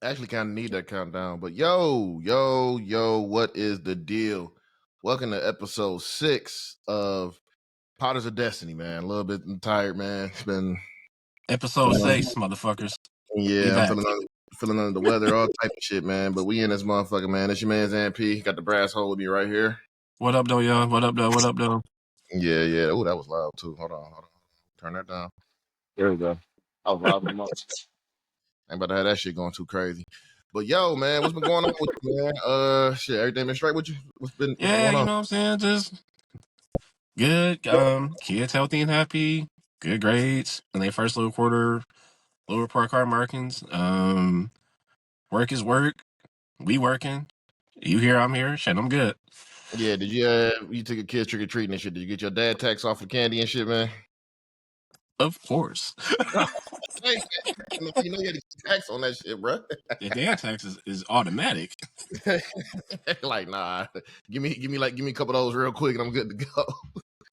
Actually, kind of need that countdown. But yo, what is the deal? Welcome to episode 6 of Potters of Destiny, man. A little bit tired, man. It's been Episode 6, motherfuckers. We yeah, I'm back. feeling under the weather, all type of shit, man. But we in this motherfucker, man. It's your man's MP. Got the brass hole with me right here. What up, though, y'all? What up, though? What up, though? Yeah. Oh, that was loud too. Hold on. Turn that down. There we go. I was loud enough. I ain't about to have that shit going too crazy. But yo, man, what's been going on with you, man? Shit, everything been straight with you? What's been Yeah, going you on? know what I'm saying? Just good. Kids healthy and happy. Good grades. In their first little quarter, little report card markings. Work is work. We working. You here, I'm here. Shit, I'm good. Yeah, did you took your kids trick or treating and shit? Did you get your dad tax off of candy and shit, man? Of course. Hey, you know you had to get tax on that shit, bro. The dad tax is automatic. Like, nah, give me a couple of those real quick and I'm good to go.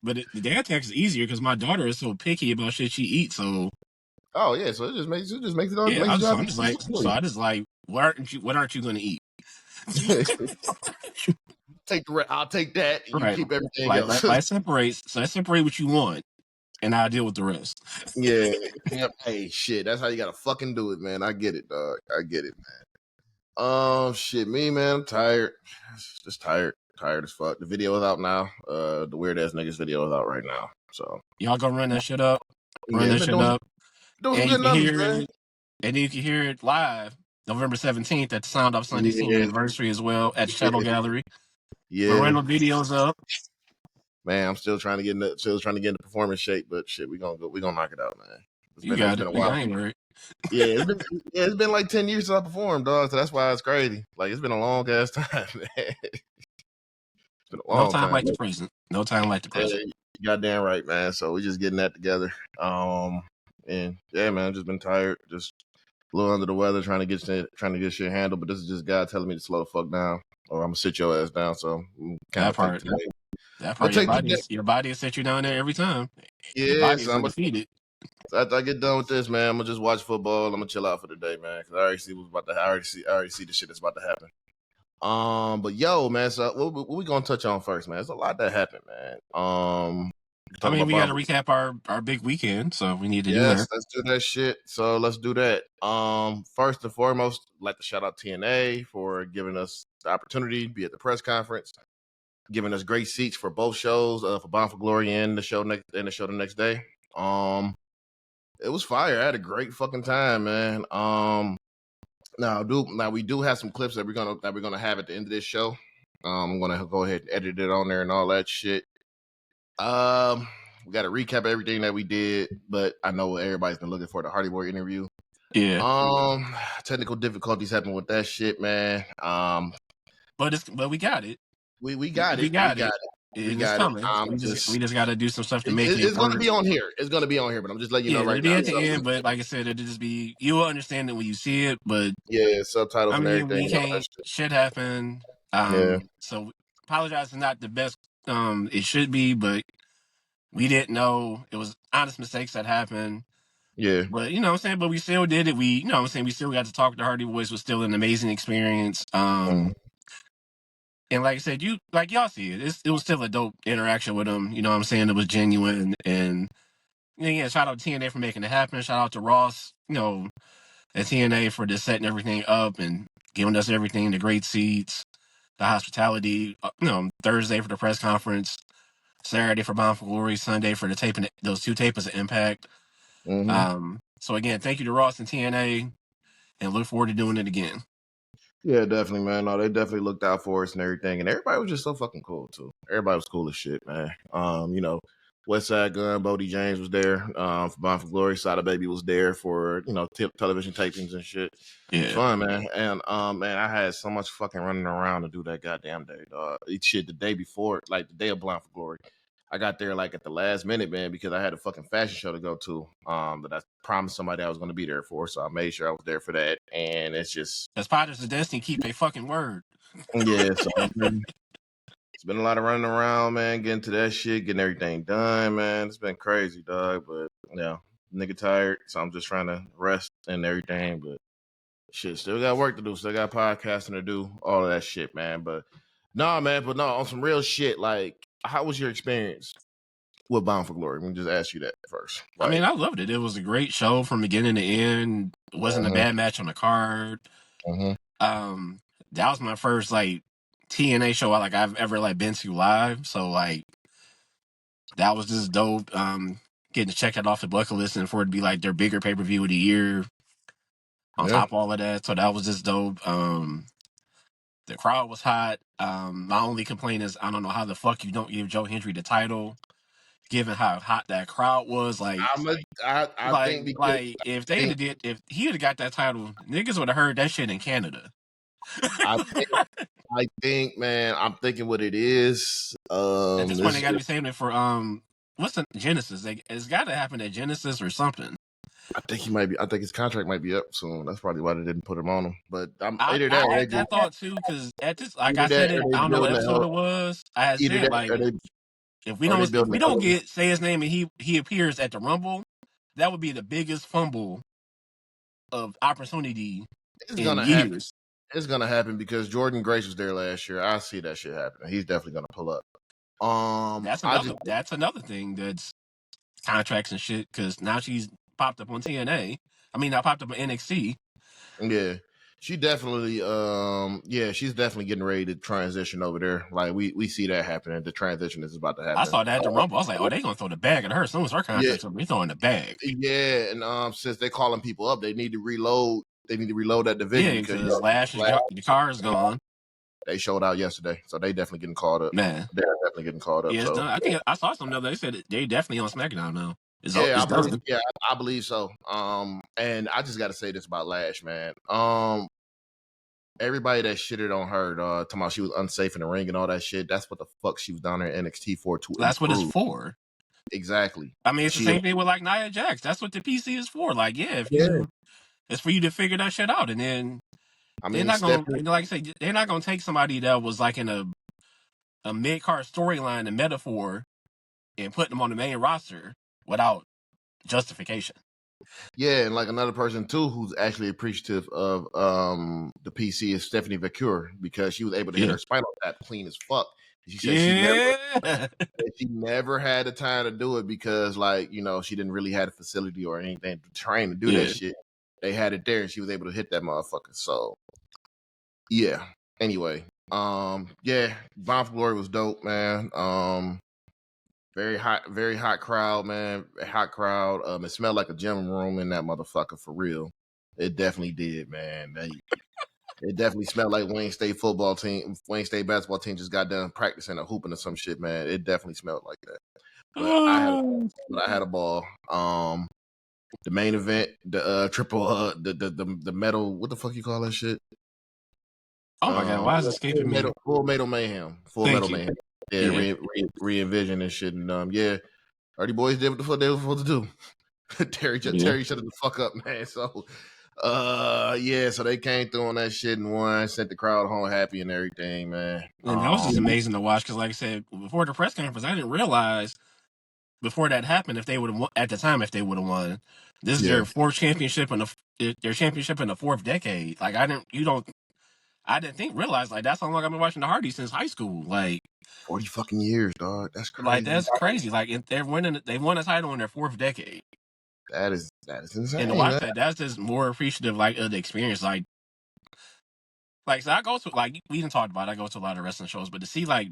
But the dad tax is easier because my daughter is so picky about shit she eats. So Oh yeah, so it just makes it yeah, makes the job I'm just like, what aren't you going to eat? I'll take that and you Right. keep everything Like, else. like separate. So I separate what you want, and I'll deal with the rest. Yeah. Yep. Hey, shit, that's how you gotta fucking do it, man. I get it, dog. I get it, man. Shit, me, man, I'm tired. Just tired as fuck. The video is out now. The weird ass niggas video is out right now. So Y'all gonna run that shit up. yeah, it's been doing some And you good can numbers, hear man. it. And you can hear it live November 17th at the Sound Off Sunday Senior Yeah, Anniversary as well at Shadow Gallery. We're yeah, running videos up. man. I'm still trying to get in the performance shape, but shit, we gonna knock it out, man. You It's got been it. a Nigga, while. I ain't worried. It's been like 10 years since I performed, dog. So that's why it's crazy. Like it's been a long ass time, man. It's been a No long time time. like the present. No time like the Yeah, present. you goddamn right, man. So we just getting that together. And yeah, man, I've just been tired, just a little under the weather, trying to get shit handled. But this is just God telling me to slow the fuck down, or I'm gonna sit your ass down. So kind That of take part. today. That I'm part. gonna take today. Your body will set you down there every time. Your Yeah, body so is undefeated. after I get done with this, man, I'm gonna just watch football. I'm gonna chill out for the day, man, because I already see what's about to. I already see the shit that's about to happen. But yo, man, so what we gonna touch on first, man? There's a lot that happened, man. I Talk mean, about we got to Bonfire. recap our big weekend, so we need to do Yes, that. let's do that shit. So let's do that. First and foremost, I'd like to shout out TNA for giving us the opportunity to be at the press conference, giving us great seats for both shows, for Bound for Glory and the show the next day. It was fire. I had a great fucking time, man. Now we do have some clips that we're gonna have at the end of this show. I'm gonna go ahead and edit it on there and all that shit. We got to recap everything that we did, but I know everybody's been looking for the Hardy Boy interview. Yeah. Technical difficulties happened with that shit, man. But we got it. We got We it. We got got it. it. We And it's got it. coming. We just got to do some stuff to make it It's gonna work. be on here. It's gonna be on here, but I'm just letting you Yeah, know it'll right be now. at the So, end, but like I said, it'll just be, you will understand it when you see it, but yeah, subtitles I and mean, everything we and all that can't, shit. shit happen. Yeah, So apologize is not the best, it should be, but we didn't know. It was honest mistakes that happened. yeah. But you know what I'm saying? But we still did it. You know what I'm saying? We still got to talk to Hardy Boys. Was still an amazing experience. And like I said, y'all see it. It was still a dope interaction with him. You know what I'm saying? It was genuine. And yeah, shout out to TNA for making it happen. Shout out to Ross, at TNA for just setting everything up and giving us everything, the great seats, the hospitality, Thursday for the press conference, Saturday for Bound for Glory, Sunday for the taping, those two tapings of Impact. So again, thank you to Ross and TNA, and look forward to doing it again. Yeah, definitely, man. No, they definitely looked out for us and everything, and everybody was just so fucking cool too. Everybody was cool as shit, man. West Side Gun, Bodie James was there for Bound for Glory. Sada Baby was there for television tapings and shit. Yeah, It was fun, man. And man, I had so much fucking running around to do that goddamn day, dog. Shit, the day before, like the day of Bound for Glory, I got there like at the last minute, man, because I had a fucking fashion show to go to. That I promised somebody I was going to be there for, so I made sure I was there for that. And it's just, as Potters of Destiny keep their fucking word. yeah, so it's been a lot of running around, man, getting to that shit, getting everything done, man. It's been crazy, dog. But yeah, nigga tired, so I'm just trying to rest and everything. But Shit, still got work to do. Still got podcasting to do. All of that shit, man. But on some real shit. Like, how was your experience with Bound for Glory? Let me just ask you that first. I mean, Like, I loved it. It was a great show from beginning to end. It wasn't a uh-huh, bad match on the card. uh-huh. That was my first like TNA show I've ever like been to live. So like that was just dope. Getting to check that off the bucket list and for it to be like their bigger pay per view of the year on Yeah, top of all of that. So that was just dope. The crowd was hot. My only complaint is I don't know how the fuck you don't give Joe Hendry the title, given how hot that crowd was. I think because If I think if he would have got that title, niggas would have heard that shit in Canada. I think I think, man, I'm thinking what it is. At this point, This they got to be saving it for what's the Genesis? It's got to happen at Genesis or something. I think he might be. I think his contract might be up soon. That's probably why they didn't put him on him. But I'm I either that or they had just that thought too because at this, like I either said that it, or I they don't know what building a episode hell. it was. I had Either said that like or they if building we a hell. don't get say his name and he appears at the Rumble, that would be the biggest fumble of opportunity It's in gonna happen. years. It's gonna happen because Jordan Grace was there last year. I see that shit happening. He's definitely gonna pull up. That's another thing that's contracts and shit because now she's popped up on TNA. I mean, I popped up on NXT. Yeah. She definitely she's definitely getting ready to transition over there. Like we see that happening. The transition is about to I happen. saw that at the Rumble. I was like, oh, they gonna throw the bag at her as soon as her Yeah, contract's up. They throwing the bag. yeah, and since they're calling people up, they need to reload. They need to reload that division Yeah, because because the car is gone. they showed out yesterday, so they definitely getting called up. Man, They're definitely getting called up. yeah, it's So done. I think I saw something the other day. They said they definitely on SmackDown now. yeah, It's done. I believe so. And I just got to say this about Lash, man. Everybody that shitted on her, talking about she was unsafe in the ring and all that shit. That's what the fuck she was down there in NXT for to That's what it's improve. for. Exactly. I mean, it's the She, same thing with like Nia Jax. That's what the PC is for. Like, yeah, yeah. it's for you to figure that shit out, and then I they're mean, not gonna, Stephanie. like I say, they're not gonna take somebody that was like in a mid card storyline and metaphor and put them on the main roster without justification. Yeah, and like another person too who's actually appreciative of the PC is Stephanie Vacure because she was able to hit Yeah. her spinal tap clean as fuck. She said Yeah. she never had the time to do it because like, she didn't really have a facility or anything to train to do that Yeah. shit. They had it there and she was able to hit that motherfucker. So yeah. Anyway, yeah, Bound for Glory was dope, man. Very hot crowd, man. A hot crowd. It smelled like a gym room in that motherfucker for real. It definitely did, man. It definitely smelled like Wayne State basketball team just got done practicing or hooping or some shit, man. It definitely smelled like that. But I had a ball. The main event, the triple, the metal. What the fuck you call that shit? Oh my god, why is it escaping me? Full Metal Mayhem. Full Thank Metal you. Mayhem. Yeah, re-envision and shit. And yeah, Hardy Boys did what the fuck they were supposed to do. Terry shut the fuck up, man. So yeah, so they came through on that shit and won, sent the crowd home happy and everything, man. And that was just amazing to watch because, like I said, before the press conference, I didn't realize before that happened if they would have won at the time if they would have won. This is their fourth championship in their championship in the fourth decade. Like I didn't realize like that's how long I've been watching the Hardys since high school. Like 40 fucking years, dog. That's crazy. Like that's crazy. Like they won a title in their fourth decade. That is insane. And to watch that, that's just more appreciative like of the experience. Like so I go to like we even talked about I go to a lot of wrestling shows, but to see like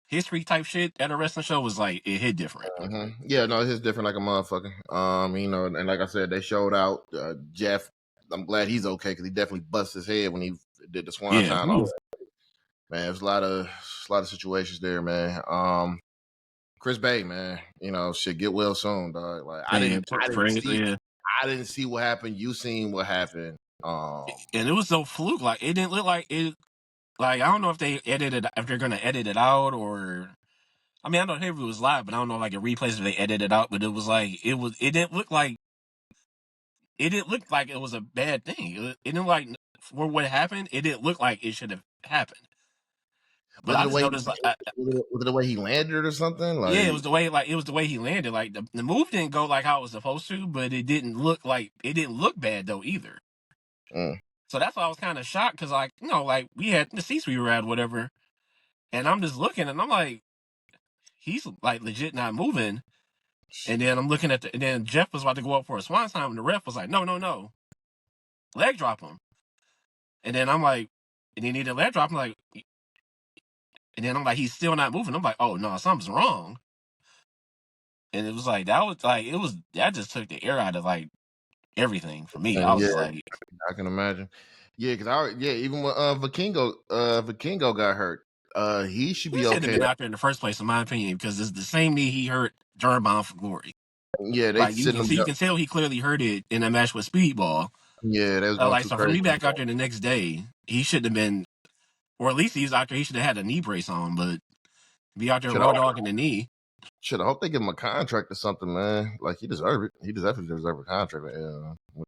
history type shit at a wrestling show was like it hit different. Mm-hmm. Yeah, no, it's different like a motherfucker. And like I said, they showed out Jeff. I'm glad he's okay because he definitely busted his head when he did the Swanton. Man, there's a lot of situations there, man. Chris Bay, man, should get well soon, dog. Like I didn't see what happened. You seen what happened. And it was so fluke. Like it didn't look like it. Like I don't know if they're gonna edit it out or. I mean, I know it was live, but I don't know like a replays if they edited it out. But it was like it didn't look like it was a bad thing. It didn't like for what happened. It didn't look like it should have happened. But I just noticed, was it the way he landed or something? Like, yeah, it was the way he landed. Like the move didn't go like how it was supposed to, but it didn't look bad though either. So that's why I was kind of shocked because, like, like we had the seats we were at, whatever, and I'm just looking and I'm like, he's like legit not moving. And then I'm looking and then Jeff was about to go up for a swan time, and the ref was like, no, no, no, leg drop him. And then I'm like, and then he did a leg drop. I'm like, and then I'm like, he's still not moving. I'm like, oh no, something's wrong. And it was like that just took the air out of like everything for me. I And was yeah, just like, I can imagine. Yeah, because even when Vikingo got hurt, he should he be shouldn't have okay. been out there in the first place, in my opinion, because it's the same knee he hurt during Bound for Glory. Yeah, they Like you sitting can him see, you down. can tell he clearly hurt it in that match with Speedball. Yeah, they was going Like too so, for crazy. me back out there the next day, he shouldn't have been, or at least he was out there. He should have had a knee brace on, but be out there Should raw I dogging the knee. should I hope they give him a contract or something, man. Like he deserve it. He definitely deserve a contract with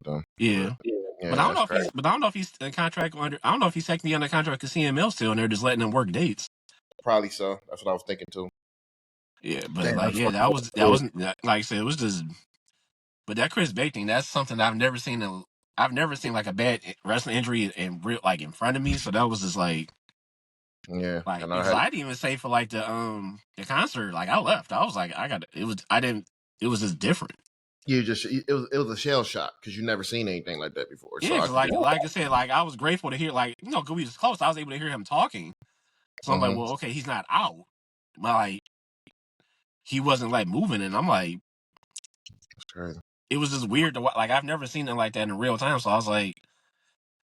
them. Yeah. But yeah, But I don't that's know if crazy. he's in contract under. I don't know if he's technically under contract with CML still, and they're just letting him work dates. Probably so. That's what I was thinking too. Yeah, but Damn, like, that's yeah, fucking that wasn't like I said, it was just. But that Chris Bay thing, that's something I've never seen. I've never seen like a bad wrestling injury in real, like in front of me. So that was just yeah. like And I because had I didn't even say for like the concert. Like I left. I was like, it was I didn't. It was just different. it was a shell shock because you never seen anything like that before. Yeah, So I because could like I said, like I was grateful to hear because we was close. I was able to hear him talking. So I'm like, well, okay, he's not out, but like he wasn't like moving, and I'm like, It's crazy. it was just weird to like I've never seen it like that in real time. So I was like,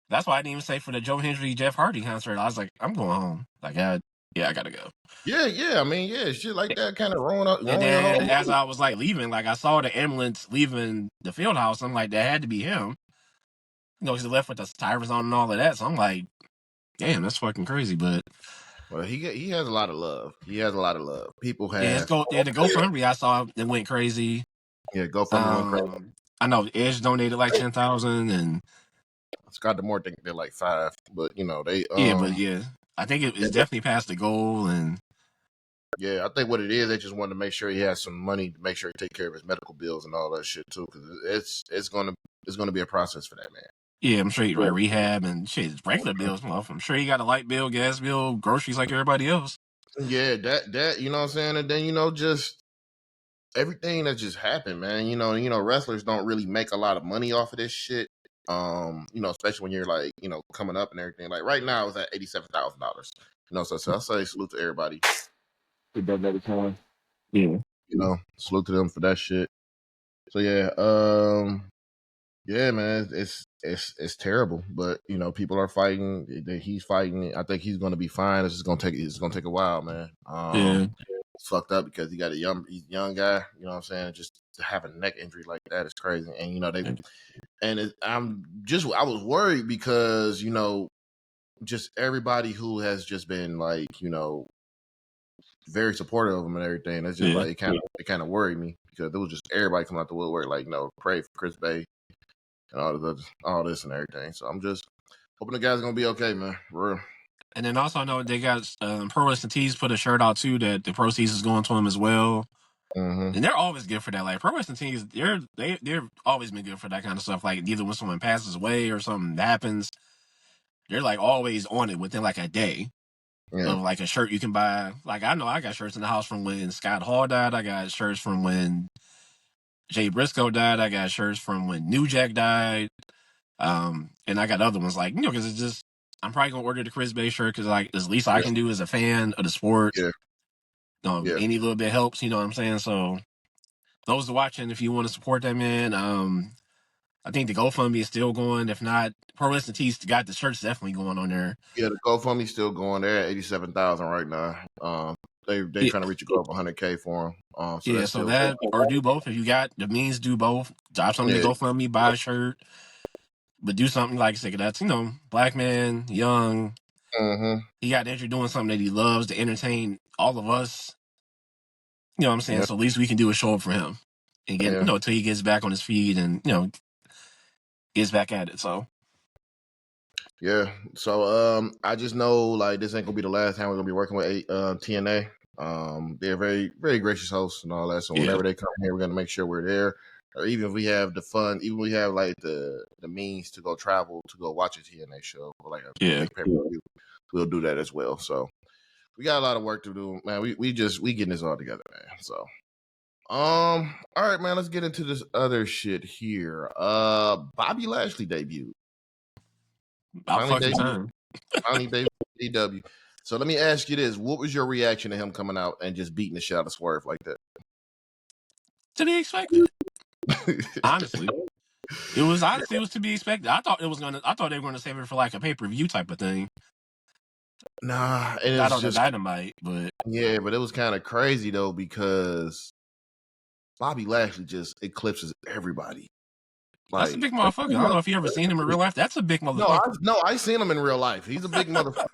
that's why I didn't even say for the Joe Hendry Jeff Hardy concert. I was like, I'm going home. Like, I gotta go. Yeah. I mean, yeah, shit like that kind of And ruin your whole then as mood. I was like leaving, like I saw the ambulance leaving the field house. I'm like, that had to be him. Because he left with the tires on and all of that. So I'm like, damn, that's fucking crazy. But Well, he has a lot of love. He has a lot of love. People yeah, have the GoFundMe I saw it went crazy. yeah, GoFundMe went crazy. I know Edge donated like 10,000, and Scott Demore think they're like 5, but they but yeah, I think it's definitely past the goal. And yeah, I think what it is, they just wanted to make sure he has some money to make sure he take care of his medical bills and all that shit too, because it's gonna be a process for that man. yeah, I'm sure he like rehab and shit, regular bills. Well, I'm sure he got a light bill, gas bill, groceries like everybody else. Yeah, that you know what I'm saying, and then just everything that just happened, man. Wrestlers don't really make a lot of money off of this shit. Especially when you're like, coming up and everything. Like right now, it's at $87,000. So I say salute to everybody. He does that time. Yeah. Salute to them for that shit. So yeah, man, it's terrible, but people are fighting. He's fighting. I think he's going to be fine. It's gonna take a while, man. Yeah. It's fucked up because he's a young guy. You know what I'm saying? Just to have a neck injury like that is crazy. And I was worried because just everybody who has just been like very supportive of him and everything. That's just like it kind of worried me because it was just everybody coming out the woodwork like pray for Chris Bay and all this and everything. So I'm just hoping the guy's gonna be okay, man. For real. And then also I know they got Pro Wrestling Tees put a shirt out too that the proceeds is going to him as well. Mm-hmm. And they're always good for that. Like Pro Wrestling Tees, they've always been good for that kind of stuff. Like either when someone passes away or something happens, they're like always on it within like a day of like a shirt you can buy. Like I know I got shirts in the house from when Scott Hall died. I got shirts from when Jay Briscoe died. I got shirts from when New Jack died. And I got other ones like because it's just I'm probably gonna order the Chris Bay shirt because like it's the least I can do as a fan of the sport. Yeah. Any little bit helps. You know what I'm saying? So those watching, if you want to support that man, I think the GoFundMe is still going. If not, Pro Wrestling Tees got the shirts definitely going on there. Yeah, the GoFundMe's still going. They're at 87,000 right now. They trying to reach a goal of 100K for them. So that or do both if you got the means. Do both. Drop something to GoFundMe, buy a shirt, but do something like say that's black man, young. Mm-hmm. He got injured doing something that he loves to entertain all of us. You know what I'm saying? Yeah. So at least we can do a show for him and get until he gets back on his feet and gets back at it. So yeah. So I just know like this ain't gonna be the last time we're gonna be working with TNA. They're very, very gracious hosts and all that. So whenever they come here, we're gonna make sure we're there. or even if we have the fun, even we have like the means to go travel to go watch a TNA show or like a Yeah. big pay-per-view, we'll do that as well. So we got a lot of work to do, man. We getting this all together, man. So all right, man, let's get into this other shit here. Bobby Lashley debuted. About fucking time. Finally debuted AEW. So let me ask you this. What was your reaction to him coming out and just beating the shit out of Swerve like that? To be expected. Honestly. It was to be expected. I thought they were gonna save it for like a pay-per-view type of thing. Nah, and Not it's on the just Dynamite, but yeah, but it was kind of crazy though because Bobby Lashley just eclipses everybody. That's a big motherfucker. I don't know if you ever seen him in real life. That's a big motherfucker. I seen him in real life. He's a big motherfucker.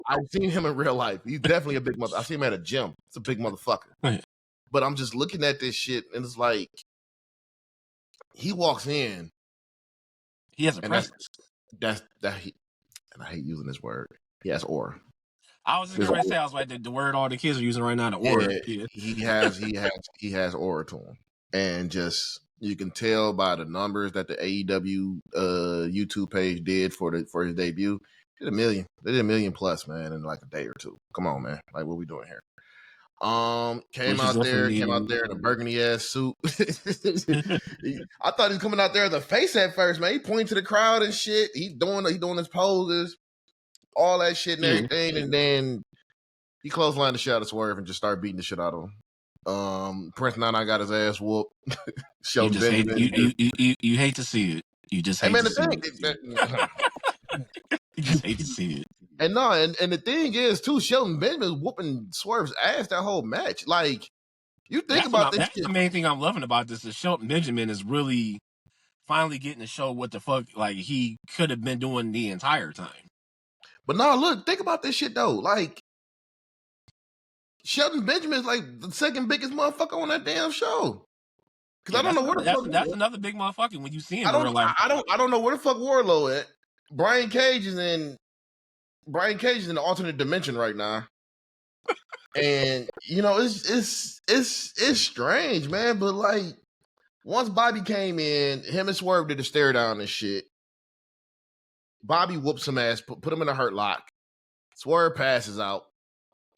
I've seen him in real life. He's definitely a big mother. I see him at a gym. It's a big motherfucker. Right. But I'm just looking at this shit and it's like he walks in. He has a presence. And I hate using this word. He has aura. I was just gonna say, the word all the kids are using right now, the aura. Yeah. He has aura to him. And just you can tell by the numbers that the AEW YouTube page did for his debut. They did a million plus, man, in like a day or two. Come on, man. Like what we doing here? Came out there in a burgundy ass suit. I thought he was coming out there as a face at first, man. He pointing to the crowd and shit. He doing his poses, all that shit and everything, and then he clotheslined the shit out of Swerve and just started beating the shit out of him. Prince Nana got his ass whooped. You hate to see it. You just hate to see it. You just hate to see it. And no, and the thing is too, Shelton Benjamin was whooping Swerve's ass that whole match. Like you think about this. That's the main thing I'm loving about this is Shelton Benjamin is really finally getting to show what the fuck like he could have been doing the entire time. But no, look, think about this shit though. Like Shelton Benjamin is like the second biggest motherfucker on that damn show. Because I don't know where the fuck that's another big motherfucker when you see him in real life. I don't know where the fuck Wardlow at. Brian Cage is in the alternate dimension right now. And you know, it's strange, man. But like once Bobby came in, him and Swerve did the stare down and shit. Bobby whooped some ass, put him in a hurt lock. Swerve passes out.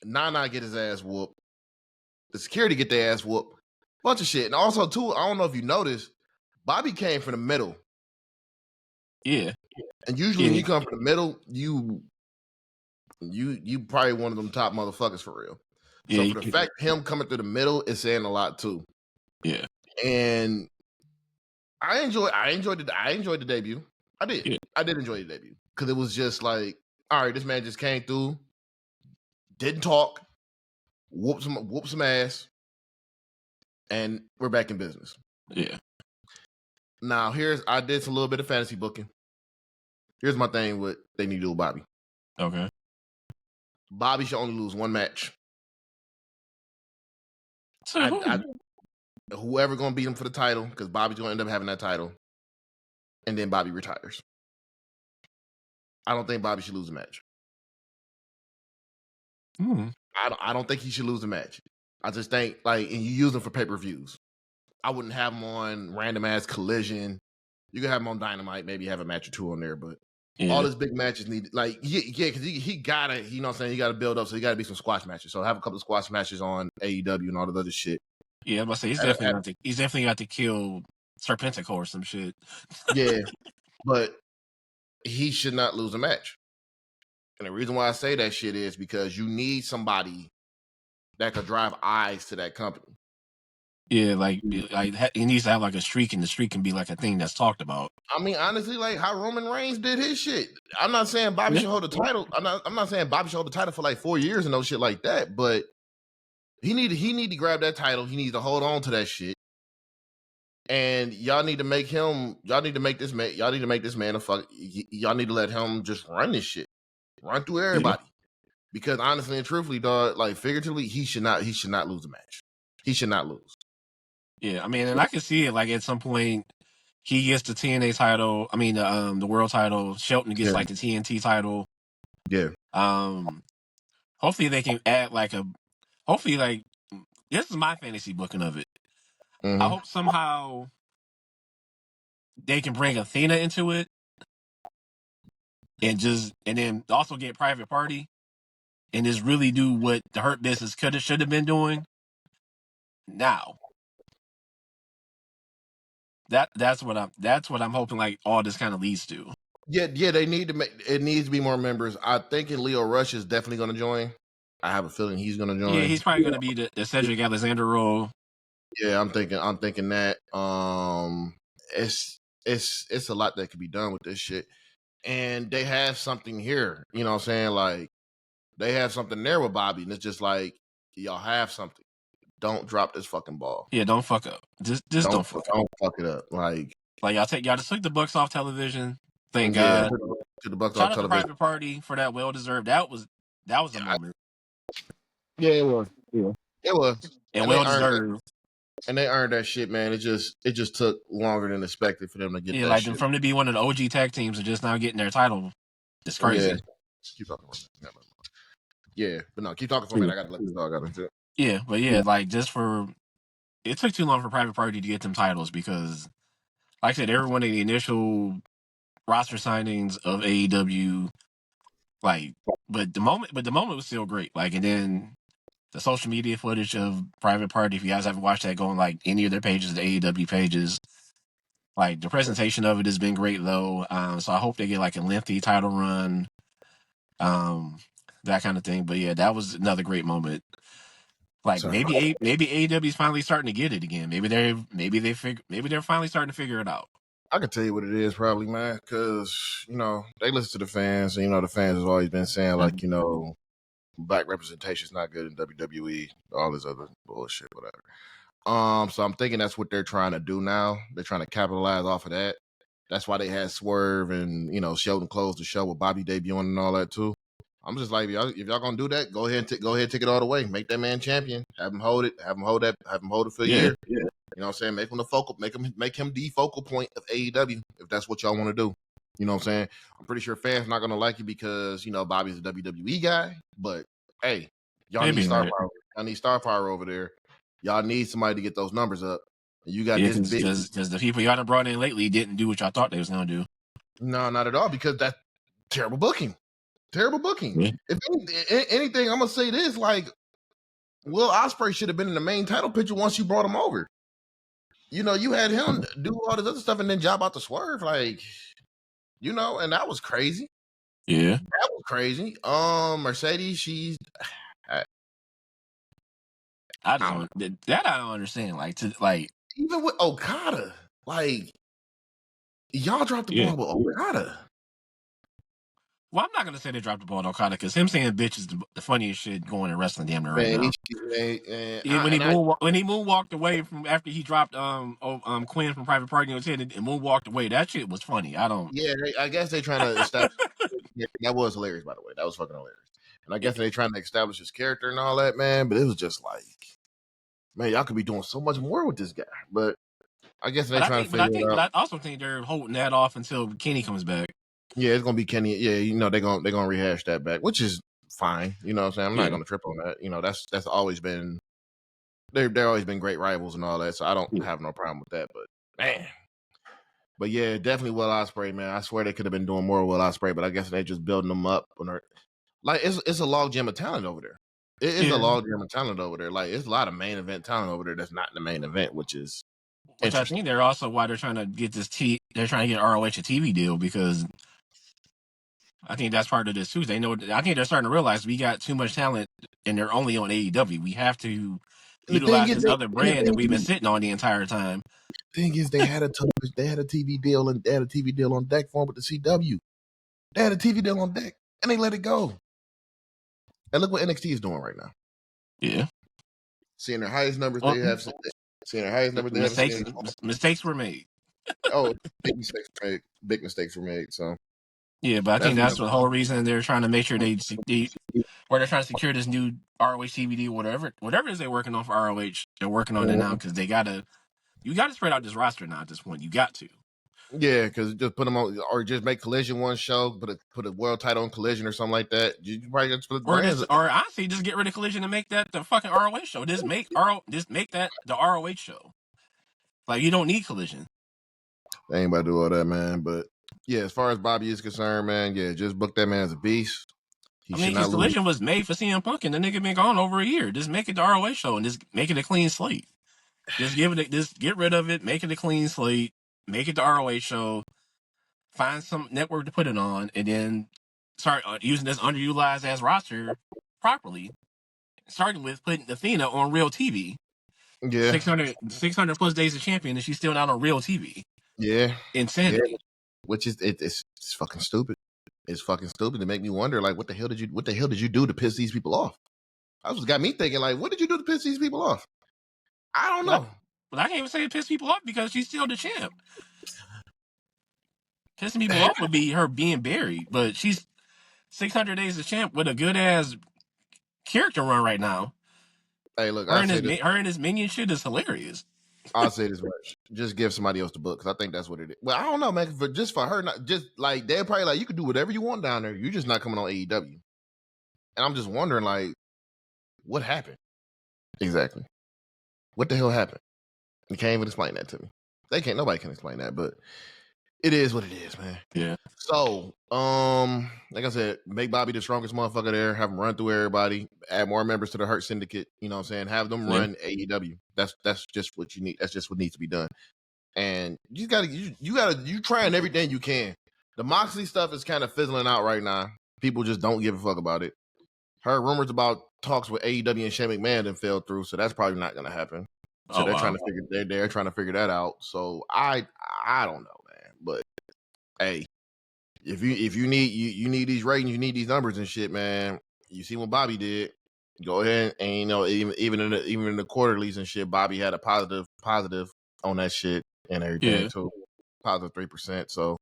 Nana get his ass whooped. The security get their ass whooped. Bunch of shit. And also, too, I don't know if you noticed, Bobby came from the middle. Yeah. And usually when you come from the middle, you probably one of them top motherfuckers for real. So for the fact him coming through the middle is saying a lot too. Yeah. And I enjoyed the debut. I did. Yeah. I did enjoy the debut. Because it was just like, all right, this man just came through, didn't talk, whooped some ass, and we're back in business. Yeah. Now I did a little bit of fantasy booking. Here's my thing with they need to do with Bobby. Okay. Bobby should only lose one match. Whoever gonna beat him for the title, because Bobby's gonna end up having that title, and then Bobby retires. I don't think Bobby should lose a match. I don't think he should lose a match. I just think and you use them for pay-per-views. I wouldn't have him on random ass Collision. You can have him on Dynamite, maybe have a match or two on there, but all his big matches need because he gotta, you know what I'm saying, he gotta build up, so he gotta be some squash matches. So have a couple of squash matches on AEW and all the other shit. Yeah, I'm gonna say he's definitely got to kill Serpentico or some shit. Yeah, but he should not lose a match. And the reason why I say that shit is because you need somebody that could drive eyes to that company. Yeah, like he needs to have like a streak, and the streak can be like a thing that's talked about. I mean, honestly, like how Roman Reigns did his shit. I'm not saying Bobby should hold the title. I'm not saying Bobby should hold the title for like 4 years and no shit like that. But he need to grab that title. He needs to hold on to that shit. And y'all need to make this man a fuck. Y'all need to let him just run this shit, run through everybody. Yeah. Because honestly and truthfully, dog, like figuratively, he should not lose a match. He should not lose. Yeah, I mean, and I can see it like at some point he gets the TNA title. I mean, the world title. Shelton gets like the TNT title. Yeah. Hopefully they can add hopefully this is my fantasy booking of it. I hope somehow they can bring Athena into it and then also get Private Party and just really do what the Hurt Business should have been doing. Now that's what I'm hoping like all this kind of leads to. Yeah, they need to make it needs to be more members. I think Leo Rush is definitely going to join. I have a feeling he's going to Yeah, join. he's probably going to be the Cedric Alexander role. Yeah, I'm thinking that. It's a lot that could be done with this shit, and they have something here. You know what I'm saying? Like they have something there with Bobby, and it's just like y'all have something. Don't drop this fucking ball. Yeah, don't fuck up. Just don't fuck up. Don't fuck it up. Like y'all just took the Bucks off television. Thank yeah, God. to the Bucks Shout off out to television. Private Party for that well deserved. That was a moment. Yeah, it was. Yeah. It was, And they well earned that. deserved. And they earned that shit, man. It just took longer than expected for them to get Yeah, that like shit. from to be one of the OG tag teams and just now getting their title. It's crazy. Yeah. Keep talking for a minute. Yeah, but no, keep talking for a minute. I got to let this dog out into it. Yeah, but yeah, like just for it took too long for Private Party to get them titles because, like I said, every one of the initial roster signings of AEW, like, but the moment was still great. Like, and then the social media footage of Private Party, if you guys haven't watched that, go on like any of their pages, the AEW pages. Like the presentation of it has been great though. So I hope they get like a lengthy title run, that kind of thing. But yeah, that was another great moment. Like Sorry. maybe AEW is finally starting to get it again. Maybe they're finally starting to figure it out. I can tell you what it is, probably, man, because they listen to the fans, and the fans has always been saying like black representation is not good in WWE, all this other bullshit, whatever. So I'm thinking that's what they're trying to do now. They're trying to capitalize off of that. That's why they had Swerve and Sheldon closed the show with Bobby debuting and all that too. I'm just like, if y'all gonna do that, go ahead and take it all the way. Make that man champion. Have him hold it. Have him hold it for a year. Yeah. You know what I'm saying? Make him the focal. Make him the focal point of AEW if that's what y'all want to do. You know what I'm saying? I'm pretty sure fans not gonna like you because Bobby's a WWE guy. But hey, y'all Maybe need star right. power. Y'all need star power over there. Y'all need somebody to get those numbers up. And you got Yeah, this big. because the people y'all done brought in lately didn't do what y'all thought they was gonna do. No, not at all. Because that's terrible booking. Terrible booking. Yeah. If anything, I'm gonna say this: like, Will Ospreay should have been in the main title picture once you brought him over. You had him do all this other stuff and then job out the Swerve, like, and that was crazy. Yeah, that was crazy. Mercedes, she's. I don't understand. Even with Okada, like, y'all dropped the ball with Okada. Well, I'm not gonna say they dropped the ball on Okada because him saying "bitch" is the funniest shit going in wrestling damn near right now. When he moonwalked away from after he dropped Quinn from Private Party on his head and moonwalked away, that shit was funny. I guess they trying to establish. That was hilarious, by the way. That was fucking hilarious. And I guess they trying to establish his character and all that, man. But it was just like, man, y'all could be doing so much more with this guy. But I guess they're trying to figure it out. But I also think they're holding that off until Kenny comes back. Yeah, it's gonna be Kenny. Yeah, they're gonna rehash that back, which is fine. You know what I'm saying? I'm not gonna trip on that. That's always been they're always been great rivals and all that. So I don't have no problem with that. But man. But yeah, definitely Will Ospreay, man. I swear they could have been doing more with Will Ospreay, but I guess they're just building them up. Like it's a log jam of talent over there. It is a log jam of talent over there. Like it's a lot of main event talent over there that's not in the main event, which I think they're also why they're trying to get they're trying to get ROH a TV deal because I think that's part of this too. I think they're starting to realize we got too much talent and they're only on AEW. We have to utilize this other brand that we've been sitting on the entire time. The thing is, they had a TV deal and they had a TV deal on deck for them with the CW. They had a TV deal on deck and they let it go. And look what NXT is doing right now. Yeah, seeing their highest numbers they have. Seeing their highest numbers they have. Mistakes were made. Big mistakes were made. So yeah, but I think that's the whole reason they're trying to make sure they're trying to secure this new ROH DVD, whatever it is they're working on for ROH. They're working on it now because you got to spread out this roster now at this point. You got to. Yeah, because just put them on, or just make Collision one show, put a world title on Collision or something like that. You probably just put or honestly, just get rid of Collision and make that the fucking ROH show. Just make that the ROH show. Like you don't need Collision. They ain't about to do all that, man. But yeah, as far as Bobby is concerned, man, yeah, just book that man as a beast. He I should mean, his not lose. collision was made for CM Punk, and the nigga been gone over a year. Just make it the ROH show and just make it a clean slate. Just just get rid of it, make it a clean slate, make it the ROH show, find some network to put it on, and then start using this underutilized ass roster properly. Starting with putting Athena on real TV. Yeah, 600 plus days of champion, and she's still not on real TV. yeah, yeah. Insanity. Which is it's fucking stupid. It's fucking stupid to make me wonder, like, what the hell did you do to piss these people off? That's what got me thinking, like, what did you do to piss these people off? I don't know. But I can't even say it pissed people off because she's still the champ. Pissing people off would be her being buried, but she's 600 days of champ with a good ass character run right now. Hey, look, Her and his minion shit is hilarious. I'll say this much: just give somebody else the book, because I think that's what it is. Well, I don't know, man. For her, not just like they're probably like, you can do whatever you want down there. You're just not coming on AEW. And I'm just wondering, like, what happened exactly? What the hell happened? You can't even explain that to me. Nobody can explain that, but it is what it is, man. Yeah. So, like I said, make Bobby the strongest motherfucker there. Have him run through everybody. Add more members to the Hurt Syndicate. You know what I'm saying? Have them run AEW. That's just what you need. That's just what needs to be done. And you trying everything you can. The Moxley stuff is kind of fizzling out right now. People just don't give a fuck about it. Heard rumors about talks with AEW and Shane McMahon that fell through, so that's probably not going to happen. So they're trying to figure that out. So I don't know, man. But hey, if you need these ratings, you need these numbers and shit, man. You see what Bobby did. Go ahead and even in the quarterlies and shit, Bobby had a positive on that shit and everything too. Positive 3%. So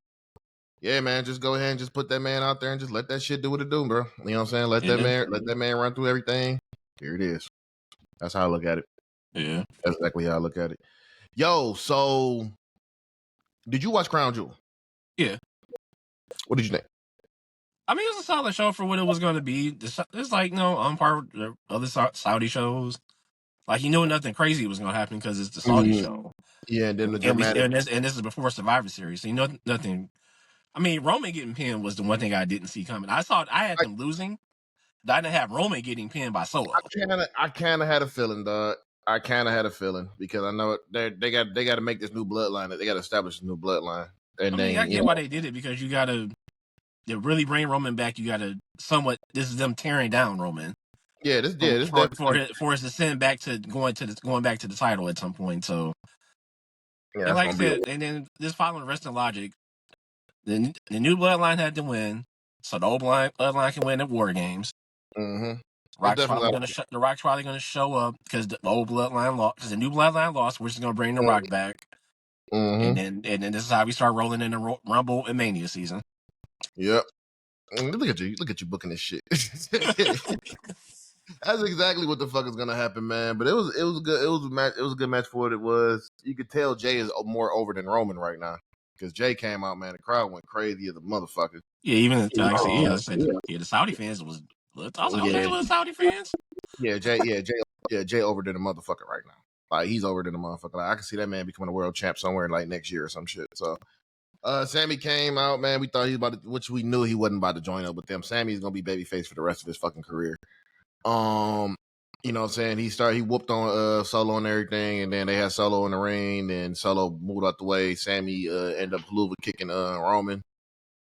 yeah, man, just go ahead and just put that man out there and just let that shit do what it do, bro. You know what I'm saying? Let that man run through everything. Here it is. That's how I look at it. Yeah. That's exactly how I look at it. Yo, so did you watch Crown Jewel? Yeah. What did you think? I mean, it was a solid show for what it was going to be. It's like, I'm part of the other Saudi shows. Like, you knew nothing crazy was going to happen because it's the Saudi show. Yeah, and then the and dramatic. this is before Survivor Series. So, nothing. I mean, Roman getting pinned was the one thing I didn't see coming. I had them losing. I didn't have Roman getting pinned by Solo. I kind of had a feeling, dog. I kind of had a feeling because I know they got to make this new bloodline. They got to establish a new bloodline. And I get why they did it, because you got to really bring Roman back. You got to this is them tearing down Roman. This for his descent back to going back to the title at some point. So, yeah, and like I said, and then this following Wrestling Logic, the new bloodline had to win, so the old bloodline can win at War Games. Mm-hmm. The Rock's probably gonna show up because the old bloodline lost. Because the new bloodline lost, which is gonna bring the Rock back. Mm-hmm. And then this is how we start rolling in the Rumble and Mania season. Yep. Look at you booking this shit. That's exactly what the fuck is gonna happen, man. But it was good. It was a match. It was a good match for what it was. You could tell Jay is more over than Roman right now, because Jay came out, man. The crowd went crazy as a motherfucker. Yeah, even the Saudi fans was. I was like, okay, little Saudi fans. Jay over than a motherfucker right now. Like, he's over than a motherfucker. Like, I can see that man becoming a world champ somewhere like next year or some shit. So, Sammy came out, man. We thought he was about to, which we knew he wasn't about to join up with them. Sammy's gonna be babyface for the rest of his fucking career. You know what I'm saying? He whooped on Solo and everything, and then they had Solo in the ring, then Solo moved out the way. Sammy ended up Hoover kicking Roman.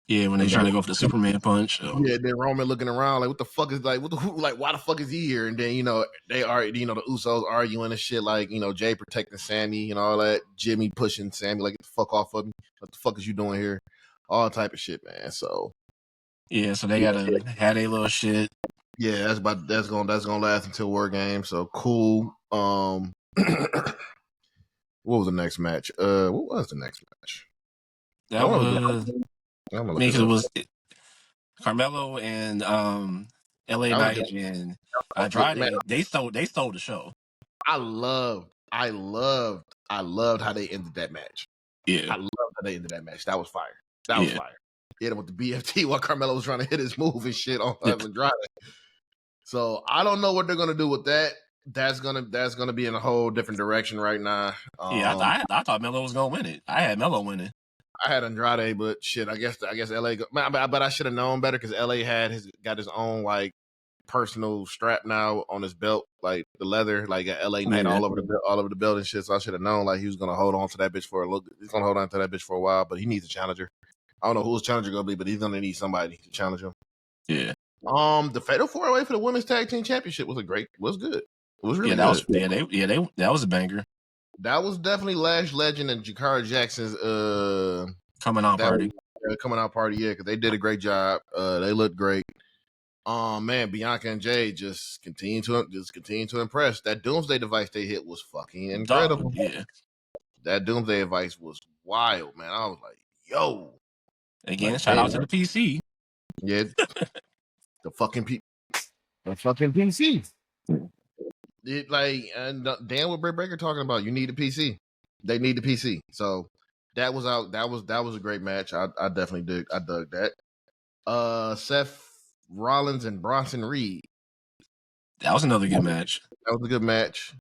Yeah, when they trying to go for the Superman punch. Yeah, then Roman looking around like, what the fuck is, like, why the fuck is he here? And then, they are, the Usos arguing and shit, like, Jay protecting Sammy and all that, Jimmy pushing Sammy, like, get the fuck off of me. What the fuck is you doing here? All type of shit, man. So yeah, so they gotta have a little shit. Yeah, that's gonna last until War Games. So cool. What was the next match? What was the next match? That was Carmelo and LA Knight and Andrade. They stole the show. I loved how they ended that match. Yeah, I loved how they ended that match. That was fire. Was fire. He hit him with the BFT while Carmelo was trying to hit his move and shit on Andrade. So I don't know what they're gonna do with that. That's gonna be in a whole different direction right now. I thought Melo was gonna win it. I had Melo winning. I had Andrade, but shit, I guess LA. But I should have known better because LA got his own like personal strap now on his belt, like the leather, like a LA Knight all over the building shit. So I should have known like he was gonna hold on to that bitch for a little. He's gonna hold on to that bitch for a while, but he needs a challenger. I don't know who his challenger gonna be, but he's gonna need somebody to challenge him. Yeah. The Fatal 4-Way for the Women's Tag Team Championship was good. It was really good. Good. That was a banger. That was definitely Lash Legend and Jakara Jackson's coming out party. Coming out party, yeah, because they did a great job. They looked great. Man, Bianca and Jay just continue to impress. That Doomsday device they hit was fucking incredible. Yeah. That Doomsday device was wild, man. I was like, yo. Again, shout out to the PC. Yeah. The fucking people. The fucking PC. And Dan what Britt Baker talking about. You need a PC. They need the PC. So that was out. That was a great match. I definitely dug that. Seth Rollins and Bronson Reed. That was another good match. That was a good match.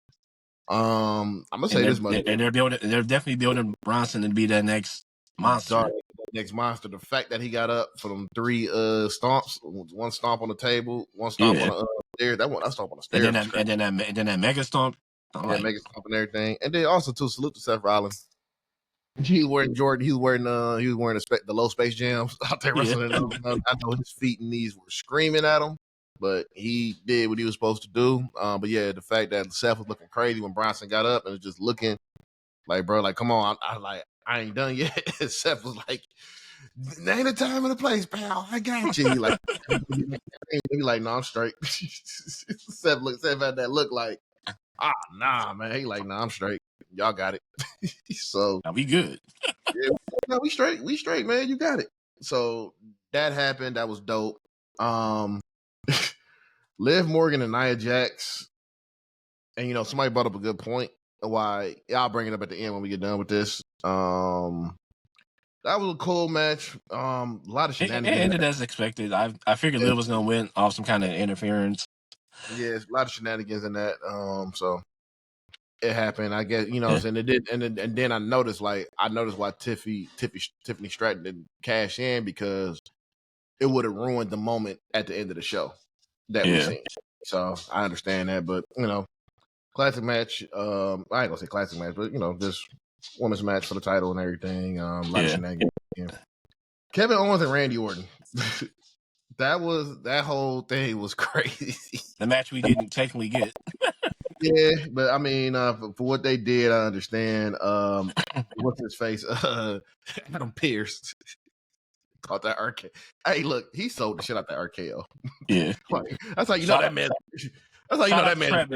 I'm gonna say this much. And they're definitely building Bronson to be that next monster. Next monster. The fact that he got up for them 3 stomps, one stomp on the table, one stomp on the stairs. That stomp on the stairs. And then that mega stomp. Mega stomp and everything. And then also to salute to Seth Rollins. He was wearing Jordan. He was wearing the low Space Jams out there wrestling. I know his feet and knees were screaming at him, but he did what he was supposed to do. But yeah, the fact that Seth was looking crazy when Bronson got up and was just looking like, bro, like, come on, I ain't done yet. Seth was like, ain't the time and the place, pal. I got you. He like, no, I'm straight. Seth had that look like, nah, man. He like, nah, I'm straight. Y'all got it. So now we good. Yeah, no, we straight, man. You got it. So that happened. That was dope. Liv Morgan and Nia Jax, and somebody brought up a good point. Why? I'll bring it up at the end when we get done with this. That was a cool match. A lot of shenanigans. It ended as expected. I figured Liv was gonna win off some kind of interference. Yeah, a lot of shenanigans in that. So it happened. I guess and it did. And then I noticed why Tiffany Stratton didn't cash in, because it would have ruined the moment at the end of the show that we seen. So I understand that, but classic match. I ain't gonna say classic match, but just women's match for the title and everything. A lot of shenanigans. Kevin Owens and Randy Orton. That whole thing was crazy. The match we didn't technically get. Yeah, but I mean, for what they did, I understand. What's his face? Adam Pearce. Caught that RKO. Hey, look, he sold the shit out that RKO. Yeah, that's how you know that man. That's how you know that man.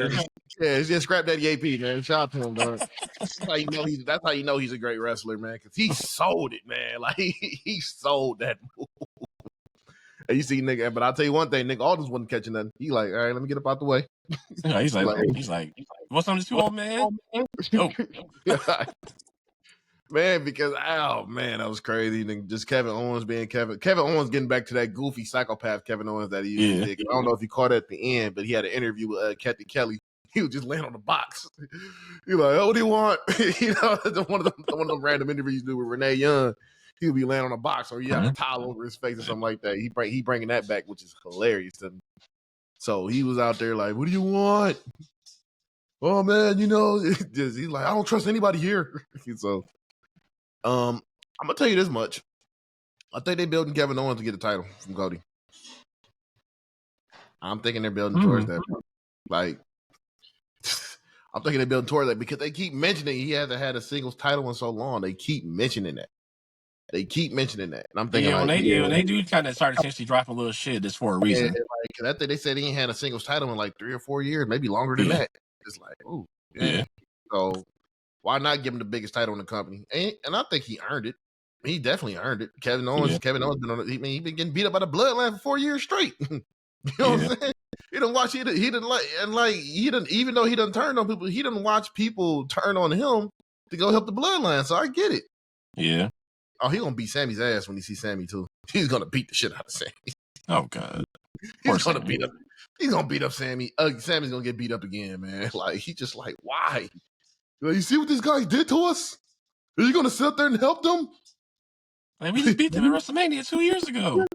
Yeah, it's just Scrap Daddy AP, man. Shout out to him, dog. That's how you know he's a great wrestler, man. Because he sold it, man. Like he sold that move. And you see, nigga, but I'll tell you one thing, nigga, Aldous wasn't catching nothing. He like, all right, let me get up out the way. He's like, what's on this too, old man? Go. Man, because that was crazy. Just Kevin Owens being Kevin Owens getting back to that goofy psychopath Kevin Owens that he used to. I don't know if you caught it at the end, but he had an interview with Kathy Kelly. He was just laying on the box. He like, oh, what do you want? One of them random interviews you do with Renee Young. He would be laying on a box, or he had a towel over his face or something like that. He bringing that back, which is hilarious to me. So he was out there like, what do you want? Oh man, he's like, I don't trust anybody here. So, I'm gonna tell you this much. I think they're building Kevin Owens to get the title from Cody. I'm thinking they're building towards that. Like, I'm thinking they're building towards that because they keep mentioning he hasn't had a singles title in so long. They keep mentioning that. And I'm thinking, when they do kind of start essentially dropping a little shit, it's for a reason. Yeah, I think they said he ain't had a singles title in like 3 or 4 years, maybe longer than that. It's like, oh, yeah. So why not give him the biggest title in the company? And I think he earned it. He definitely earned it. Kevin Owens been on it. He been getting beat up by the Bloodline for 4 years straight. You know what I'm saying? He didn't watch. He didn't like, and like he didn't. Even though he didn't turn on people, he didn't watch people turn on him to go help the Bloodline. So I get it. Yeah. Oh, he gonna beat Sammy's ass when he sees Sammy too. He's gonna beat the shit out of Sammy. Oh God. He's gonna beat up. He's gonna beat up Sammy. Sammy's gonna get beat up again, man. Like he just like, why? You see what this guy did to us? Are you gonna sit up there and help them? Like, we just beat them at WrestleMania 2 years ago.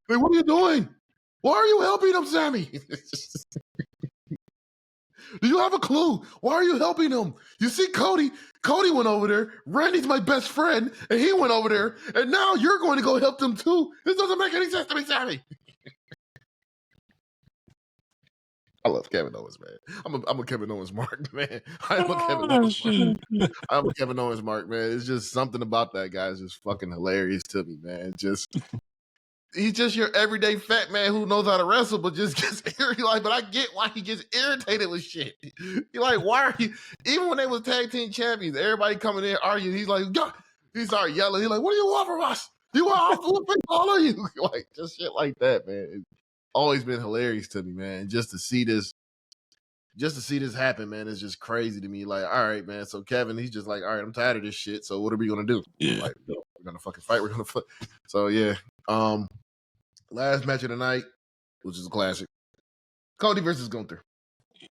Like, what are you doing? Why are you helping him, Sammy? Do you have a clue? Why are you helping him? You see, Cody went over there. Randy's my best friend, and he went over there, and now you're going to go help them too. This doesn't make any sense to me, Sammy. I love Kevin Owens, man. I'm a Kevin Owens mark, man. I'm a Kevin Owens mark. I'm a Kevin Owens mark, man. It's just something about that guy is just fucking hilarious to me, man. He's just your everyday fat man who knows how to wrestle, but just gets irritated. Like, but I get why he gets irritated with shit. You're like, why are you? Even when they was tag team champions, everybody coming in arguing. He's like, he started yelling. He's like, what do you want from us? You want to pick all of you? Like, just shit like that, man. It's always been hilarious to me, man. Just to see this happen, man, is just crazy to me. Like, all right, man. So Kevin, he's just like, all right, I'm tired of this shit. So what are we gonna do? Yeah. Like, we're gonna fucking fight. We're gonna fight. So yeah. Last match of the night, which is a classic. Cody versus Gunther.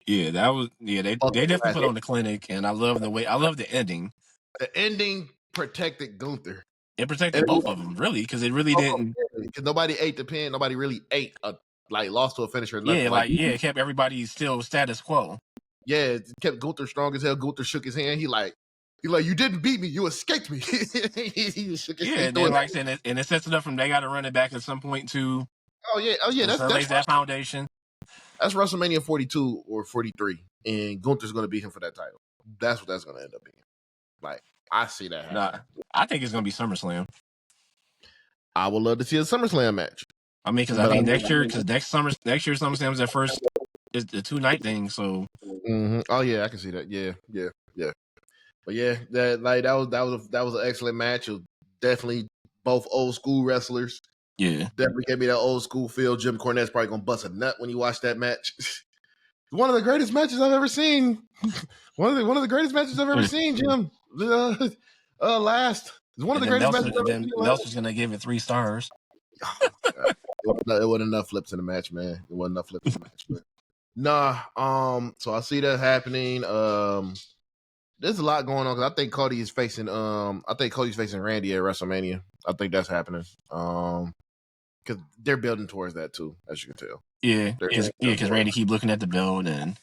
Yeah, that was they definitely put on the clinic, and I love the ending. The ending protected Gunther. It protected both of them, really, because it really didn't. Because nobody ate the pin. Nobody really ate lost to a finisher. Or nothing. Yeah, it kept everybody still status quo. Yeah, it kept Gunther strong as hell. Gunther shook his hand. He like, you didn't beat me. You escaped me. He shook his hand. And then, like I said, and it sets it up from they got to run it back at some point too. Oh yeah. That's that foundation. That's WrestleMania 42 or 43, and Gunther's going to beat him for that title. That's what that's going to end up being. Like, I see that happen. I think it's going to be SummerSlam. I would love to see a SummerSlam match. I mean, because I think next year SummerSlam is is the 2-night thing. So, oh yeah, I can see that. Yeah. But yeah, that was an excellent match. It was definitely both old school wrestlers. Yeah, definitely gave me that old school feel. Jim Cornette's probably gonna bust a nut when you watch that match. One of the greatest matches I've ever seen. One of the greatest matches I've ever seen, Jim. Last. It's one of the greatest matches I've ever seen. Nelson's gonna give it 3 stars. It wasn't enough flips in the match, man. It wasn't enough flips in the match. But so I see that happening. There's a lot going on because I think Cody's facing Randy at WrestleMania. I think that's happening. Because they're building towards that too, as you can tell. Yeah, because Randy keep looking at the belt and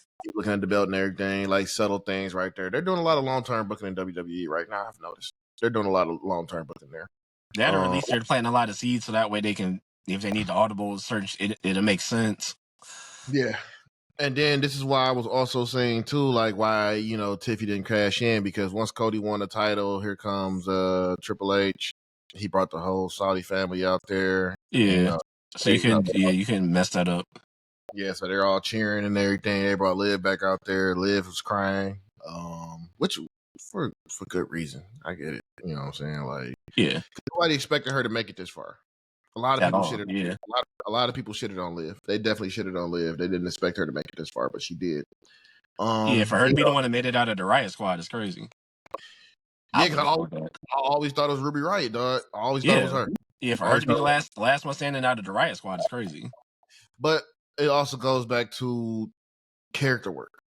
everything, like subtle things right there. They're doing a lot of long-term booking in WWE right now. I've noticed they're doing a lot of long-term booking there. That, or at least they're planting a lot of seeds so that way they can, if they need the audible search, it'll make sense. Yeah. And then this is why I was also saying too, like why Tiffy didn't cash in, because once Cody won the title, here comes Triple H. He brought the whole Saudi family out there. Yeah. So you couldn't mess that up. Yeah, so they're all cheering and everything. They brought Liv back out there. Liv was crying, which for good reason. I get it. You know what I'm saying? Like, yeah, nobody expected her to make it this far. A lot of people shitted. Yeah, a lot of people shitted on Liv. They definitely shitted on Liv. They didn't expect her to make it this far, but she did. For her to be the one that made it out of the Riot Squad is crazy. Yeah, because I always thought it was Ruby Riott, dog. I always thought it was her. Yeah, for her to be the last one standing out of the Riot Squad is crazy. But it also goes back to character work.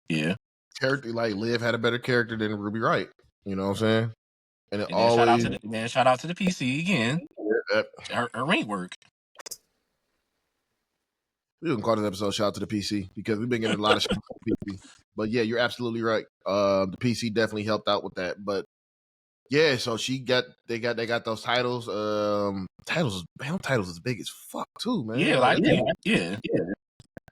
Yeah. Character, like Liv had a better character than Ruby Riott. You know what I'm saying? And shout out to the PC again. Her ring work. We can call this episode "Shout Out to the PC" because we've been getting a lot of shit from the PC. But yeah, you're absolutely right. The PC definitely helped out with that. But yeah, so they got those titles. Titles is big as fuck too, man. Yeah, like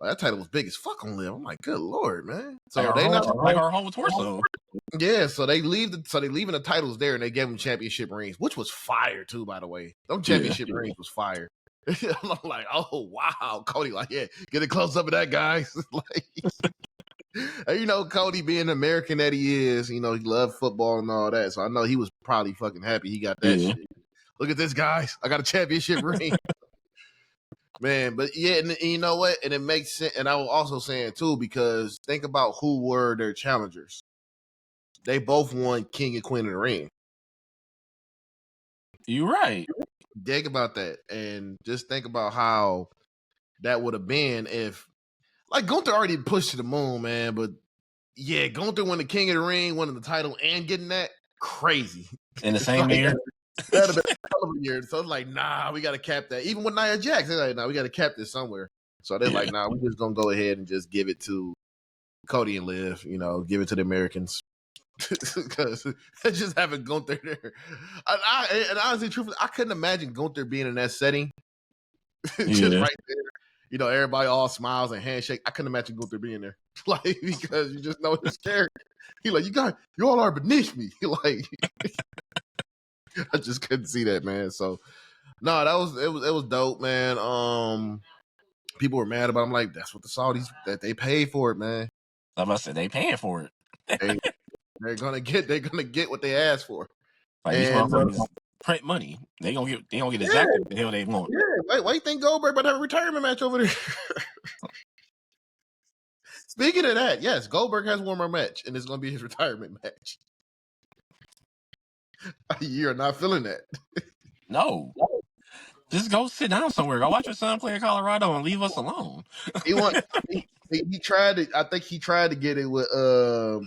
that title was big as fuck on Liv. I'm like, good lord, man. So like our whole torso. Yeah, so they leaving the titles there, and they gave them championship rings, which was fire too, by the way. Them championship rings was fire. I'm like, oh wow, Cody, like, yeah, get a close up of that, guys. Like, and Cody being the American that he is, he loved football and all that. So I know he was probably fucking happy he got that shit. Look at this, guys. I got a championship ring. Man, but yeah, and you know what? And it makes sense. And I was also saying too, because think about who were their challengers. They both won King and Queen of the Ring. You're right. Think about that, and just think about how that would have been if, like, Gunther already pushed to the moon, man. But yeah, Gunther won the King of the Ring, winning the title, and getting that, crazy in the same year. That'd have been a hell of a year. So it's like, nah, we got to cap that. Even with Nia Jax, they're like, nah, we got to cap this somewhere. So they're like, nah, we're just gonna go ahead and just give it to Cody and Liv. Give it to the Americans because just having Gunther there. And honestly, truthfully, I couldn't imagine Gunther being in that setting, just right there. Everybody all smiles and handshake. I couldn't imagine Gunther being there, because you just know his character. He like, you all are beneath me. Like, I just couldn't see that, man. So, no, it was dope, man. People were mad about it. I'm like, that's what the Saudis that they paid for it, man. I said they paying for it. They're gonna get what they asked for. Like these motherfuckers print money. They gonna get exactly what the hell they want. Yeah, why you think Goldberg about to have a retirement match over there? Speaking of that, yes, Goldberg has one more match, and it's gonna be his retirement match. You're not feeling that. No. Just go sit down somewhere. Go watch your son play in Colorado and leave us alone. He tried to. I think he tried to get it with AEW,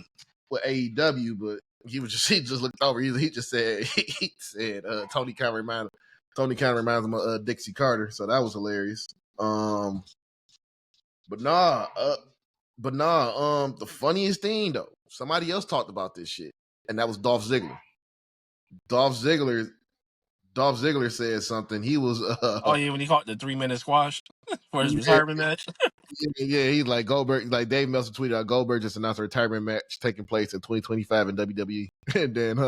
but he just looked over. He just said Tony kind of reminds him of Dixie Carter, so that was hilarious. But the funniest thing though, somebody else talked about this shit, and that was Dolph Ziggler. Dolph Ziggler said something. He was when he caught the 3-minute squash for his retirement match. Yeah, he's like Goldberg. Like Dave Meltzer tweeted out, Goldberg just announced a retirement match taking place in 2025 in WWE. And then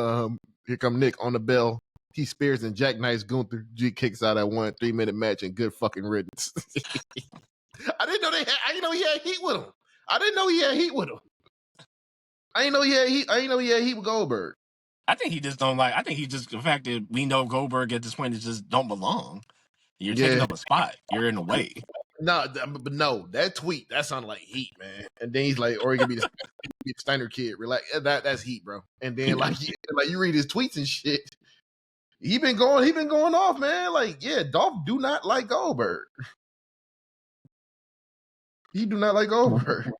here come Nick on the bell. He spears and jackknifes Gunther. G kicks out that 3-minute match and good fucking riddance. I didn't know he had heat with him. I didn't know he had heat with him. I didn't know he had heat with Goldberg. I think he just don't like. I think he just the fact that we know Goldberg at this point is just don't belong. You're taking up a spot. You're in the way. No, but no, that tweet that sounded like heat, man. And then he's like, or he could be the Steiner kid. Relax, that's heat, bro. And then like you read his tweets and shit. He been going off, man. Like, yeah, Dolph do not like Goldberg. He do not like Goldberg.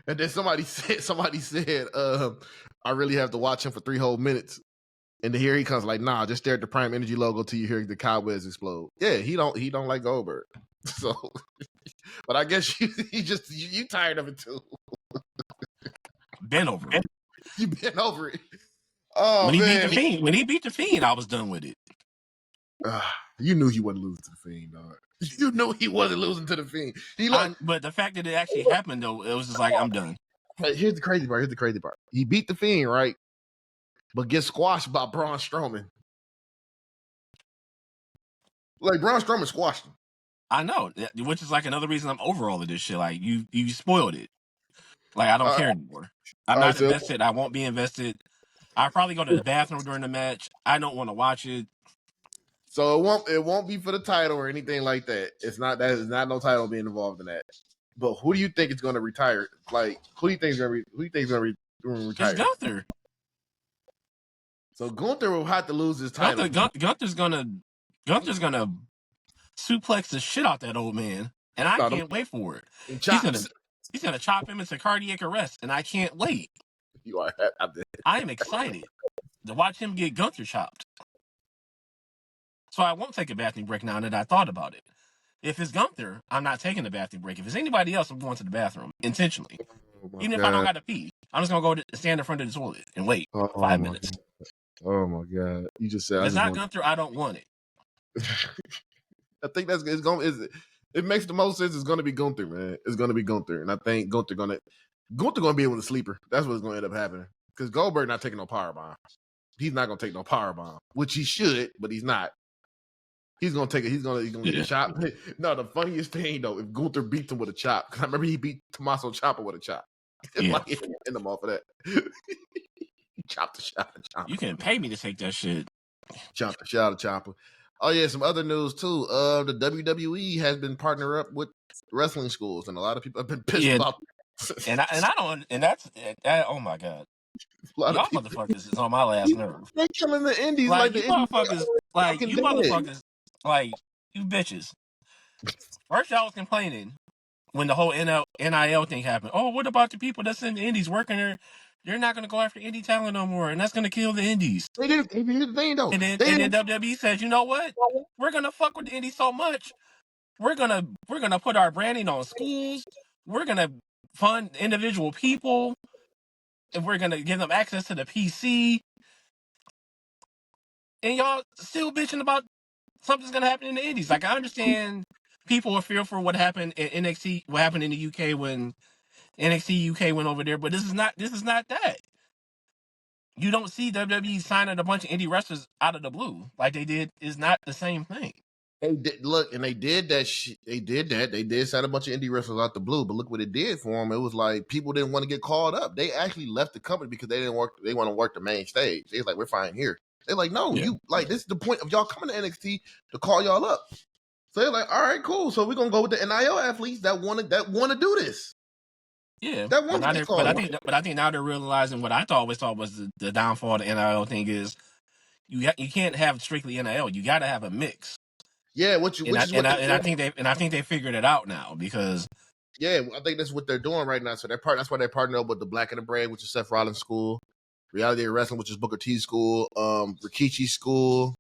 And then somebody said, I really have to watch him for 3 whole minutes. And then here he comes like, nah, just stare at the Prime Energy logo till you hear the cobwebs explode. Yeah, he don't like Goldberg. So, but I guess you tired of it too. Been over it. You been over it. Oh, when he beat the Fiend, I was done with it. You knew he wasn't losing to the Fiend, dog. You knew he wasn't losing to the Fiend. But the fact that it actually happened, though, it was just like, I'm done. Here's the crazy part. He beat the Fiend, right? But gets squashed by Braun Strowman. Like, Braun Strowman squashed him. I know, which is like another reason I'm over all of this shit. Like, you spoiled it. Like, I don't care anymore. I'm not invested. I won't be invested. I'll probably go to the bathroom during the match. I don't want to watch it. So it won't be for the title or anything like that. It's not no title being involved in that. But who do you think is going to retire? Like, who do you think is going to retire? It's Gunther. So Gunther will have to lose his title. Gunther's gonna suplex the shit out that old man, and I can't wait for it. He's gonna chop him into cardiac arrest, and I can't wait. You are. I am excited to watch him get Gunther chopped. So I won't take a bathroom break now that I thought about it. If it's Gunther, I'm not taking a bathroom break. If it's anybody else, I'm going to the bathroom intentionally. Even if I don't got to pee, I'm just going to go stand in front of the toilet and wait 5 minutes. Oh, my God. You just said... If it's not Gunther, I don't want it. I think it makes the most sense. It's going to be Gunther, man. It's going to be Gunther. And I think Gunther going to be able to sleeper. That's what's going to end up happening. Because Goldberg not taking no powerbomb. He's not going to take no powerbomb, which he should, but he's not. He's gonna take it. He's gonna get a chop. No, the funniest thing though, if Gunther beats him with a chop, because I remember he beat Tommaso Ciampa with a chop. Like end him off of that. Chop the shot. You can pay me to take that shit. Chop the shot of Ciampa. Oh yeah, some other news too. The WWE has been partnered up with wrestling schools, and a lot of people have been pissed about. And I don't. And that's oh my God. Y'all motherfuckers is on my last nerve. They're killing the indies like you motherfuckers. Like you motherfuckers. Like, you bitches. First, y'all was complaining when the whole NIL thing happened. Oh, what about the people that's in the indies working there? They're not going to go after indie talent no more, and that's going to kill the indies. They didn't. Here's the thing, though. And They then didn't. WWE says, you know what? We're going to fuck with the indies so much. We're gonna put our branding on schools. We're gonna fund individual people, and we're gonna give them access to the PC. And y'all still bitching about something's gonna happen in the indies. Like, I understand people are fearful for what happened in NXT, what happened in the UK when NXT UK went over there, but this is not that. You don't see WWE signing a bunch of indie wrestlers out of the blue like they did. Is not the same thing. They did, look, and they did that. They did that. They did sign a bunch of indie wrestlers out the blue, but look what it did for them. It was like people didn't want to get called up. They actually left the company because they didn't work. They want to work the main stage. They was like, we're fine here. They're like, no, Yeah. you like this is the point of y'all coming to NXT to call y'all up. So they're like, all right, cool. So we're gonna go with the NIL athletes that want to do this. Yeah, That want to get called up. but I think now they're realizing what I always thought was the downfall of the NIL thing is you can't have strictly NIL. You got to have a mix. Yeah, which is what I think they figured it out now because yeah, I think that's what they're doing right now. So that's why they partnered up with the Black and the Brave, which is Seth Rollins' school, Reality of Wrestling, which is Booker T's school, Rikichi's school.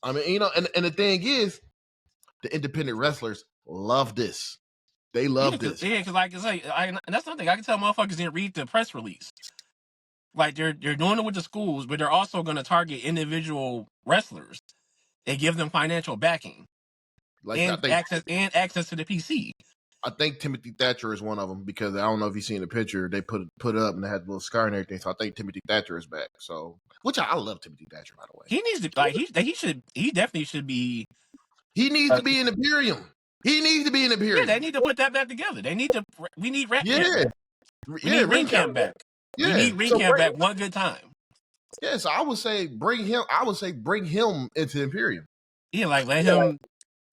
I mean, you know, and the thing is, the independent wrestlers love this. They love this. Because like I say, and that's something I can tell motherfuckers didn't read the press release. Like they're doing it with the schools, but they're also going to target individual wrestlers and give them financial backing Like and access to the PC. I think Timothy Thatcher is one of them because I don't know if you've seen the picture they put up and they had a little scar and everything. So I think Timothy Thatcher is back. So which I love Timothy Thatcher, by the way. He needs to he definitely should be. He needs to be in Imperium. He needs to be in Imperium. Yeah, they need to put that back together. We need Ring Camp back. Yeah. We need Ring Camp back one good time. Yeah, so I would say bring him into Imperium. Yeah, like let him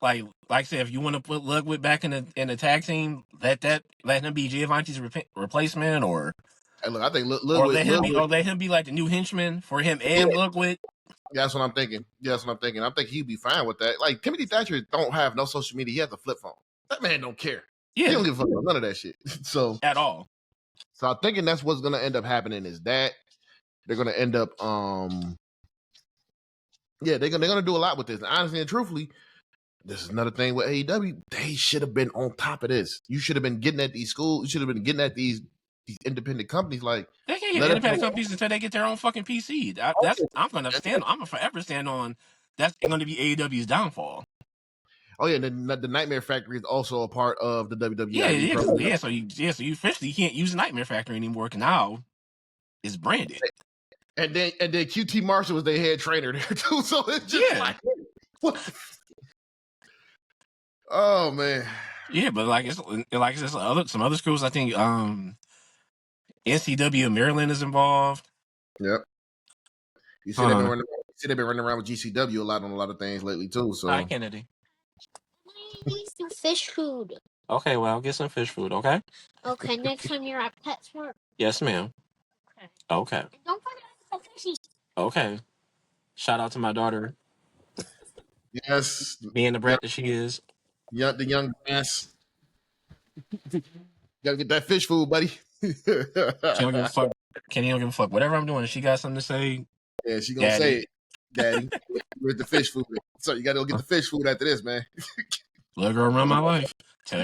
like I said, if you want to put Ludwig back in the tag team, let him be Giovanni's replacement or Hey, look, I think let him be like the new henchman for him and Ludwig. Yeah, that's what I'm thinking. I think he'd be fine with that. Like Timothy Thatcher don't have no social media. He has a flip phone. That man don't care. Yeah. He don't give a fuck about none of that shit. So at all. So I'm thinking that's what's gonna end up happening is that they're gonna end up they're gonna do a lot with this. And honestly and truthfully, this is another thing with AEW. They should have been on top of this. You should have been getting at these schools. You should have been getting at these independent companies. Like they can't get independent companies until they get their own fucking PC. I'm gonna forever stand on. That's going to be AEW's downfall. Oh yeah, the Nightmare Factory is also a part of the WWE. Yeah. So you officially can't use the Nightmare Factory anymore because now it's branded. And then QT Marshall was their head trainer there too. So it's just like, what? Oh man. Yeah, but some other schools. I think NCW Maryland is involved. Yep. You see, they've been running around with GCW a lot on a lot of things lately too. So hi, Kennedy. Need some fish food. Okay, well, I'll get some fish food. Okay. Okay, next time you're at PetSmart. Yes, ma'am. Okay. And don't forget the fishies. Okay. Shout out to my daughter. Yes. Being the brat that she is. Yeah, the young ass. Gotta get that fish food, buddy. She don't give a fuck. Kenny don't give a fuck. Whatever I'm doing, if she got something to say. Yeah, she gonna say it, Daddy. With the fish food. So you gotta go get the fish food after this, man. Let girl run my life. Tell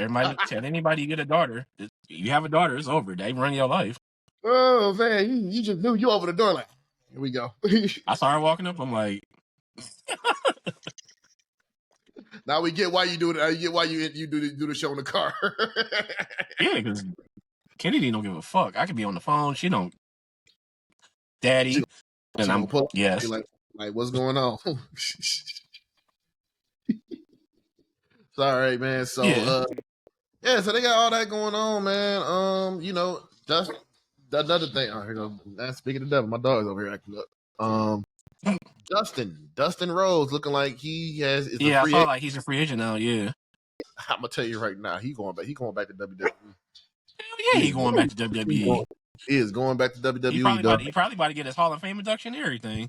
anybody you get a daughter. You have a daughter, it's over. They run your life. Oh man, you just knew you over the door like, here we go. I saw her walking up. I'm like, now we get why you do it. I get why you do the show in the car. yeah, because Kennedy don't give a fuck. I could be on the phone. She don't. Daddy, and I'm yes. Like what's going on? Sorry, man. So yeah, so they got all that going on, man. You know, that's another thing. Oh, here goes. Speaking of the devil, my dog's over here acting up. Dustin Rhodes looking like he has. I saw like he's a free agent now. Yeah, I'm gonna tell you right now, he going back to WWE. Hell yeah, he going back to WWE. He is going back to WWE. He probably about to get his Hall of Fame induction and everything.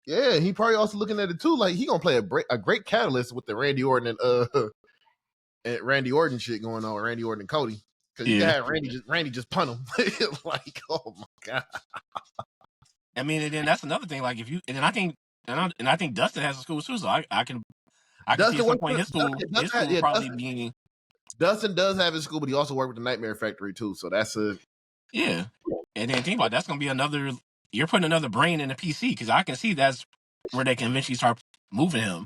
Yeah, he probably also looking at it too. Like he gonna play a great catalyst with the Randy Orton and Randy Orton shit going on with Randy Orton and Cody. Because you can have Randy just punt him. Like, oh my god. I mean, and then that's another thing. Like if you and then I think Dustin has a school too, so I can see at some point his school probably being. Dustin does have his school, but he also worked with the Nightmare Factory too. So that's a And then think about it, that's gonna be another. You're putting another brain in the PC because I can see that's where they can eventually start moving him.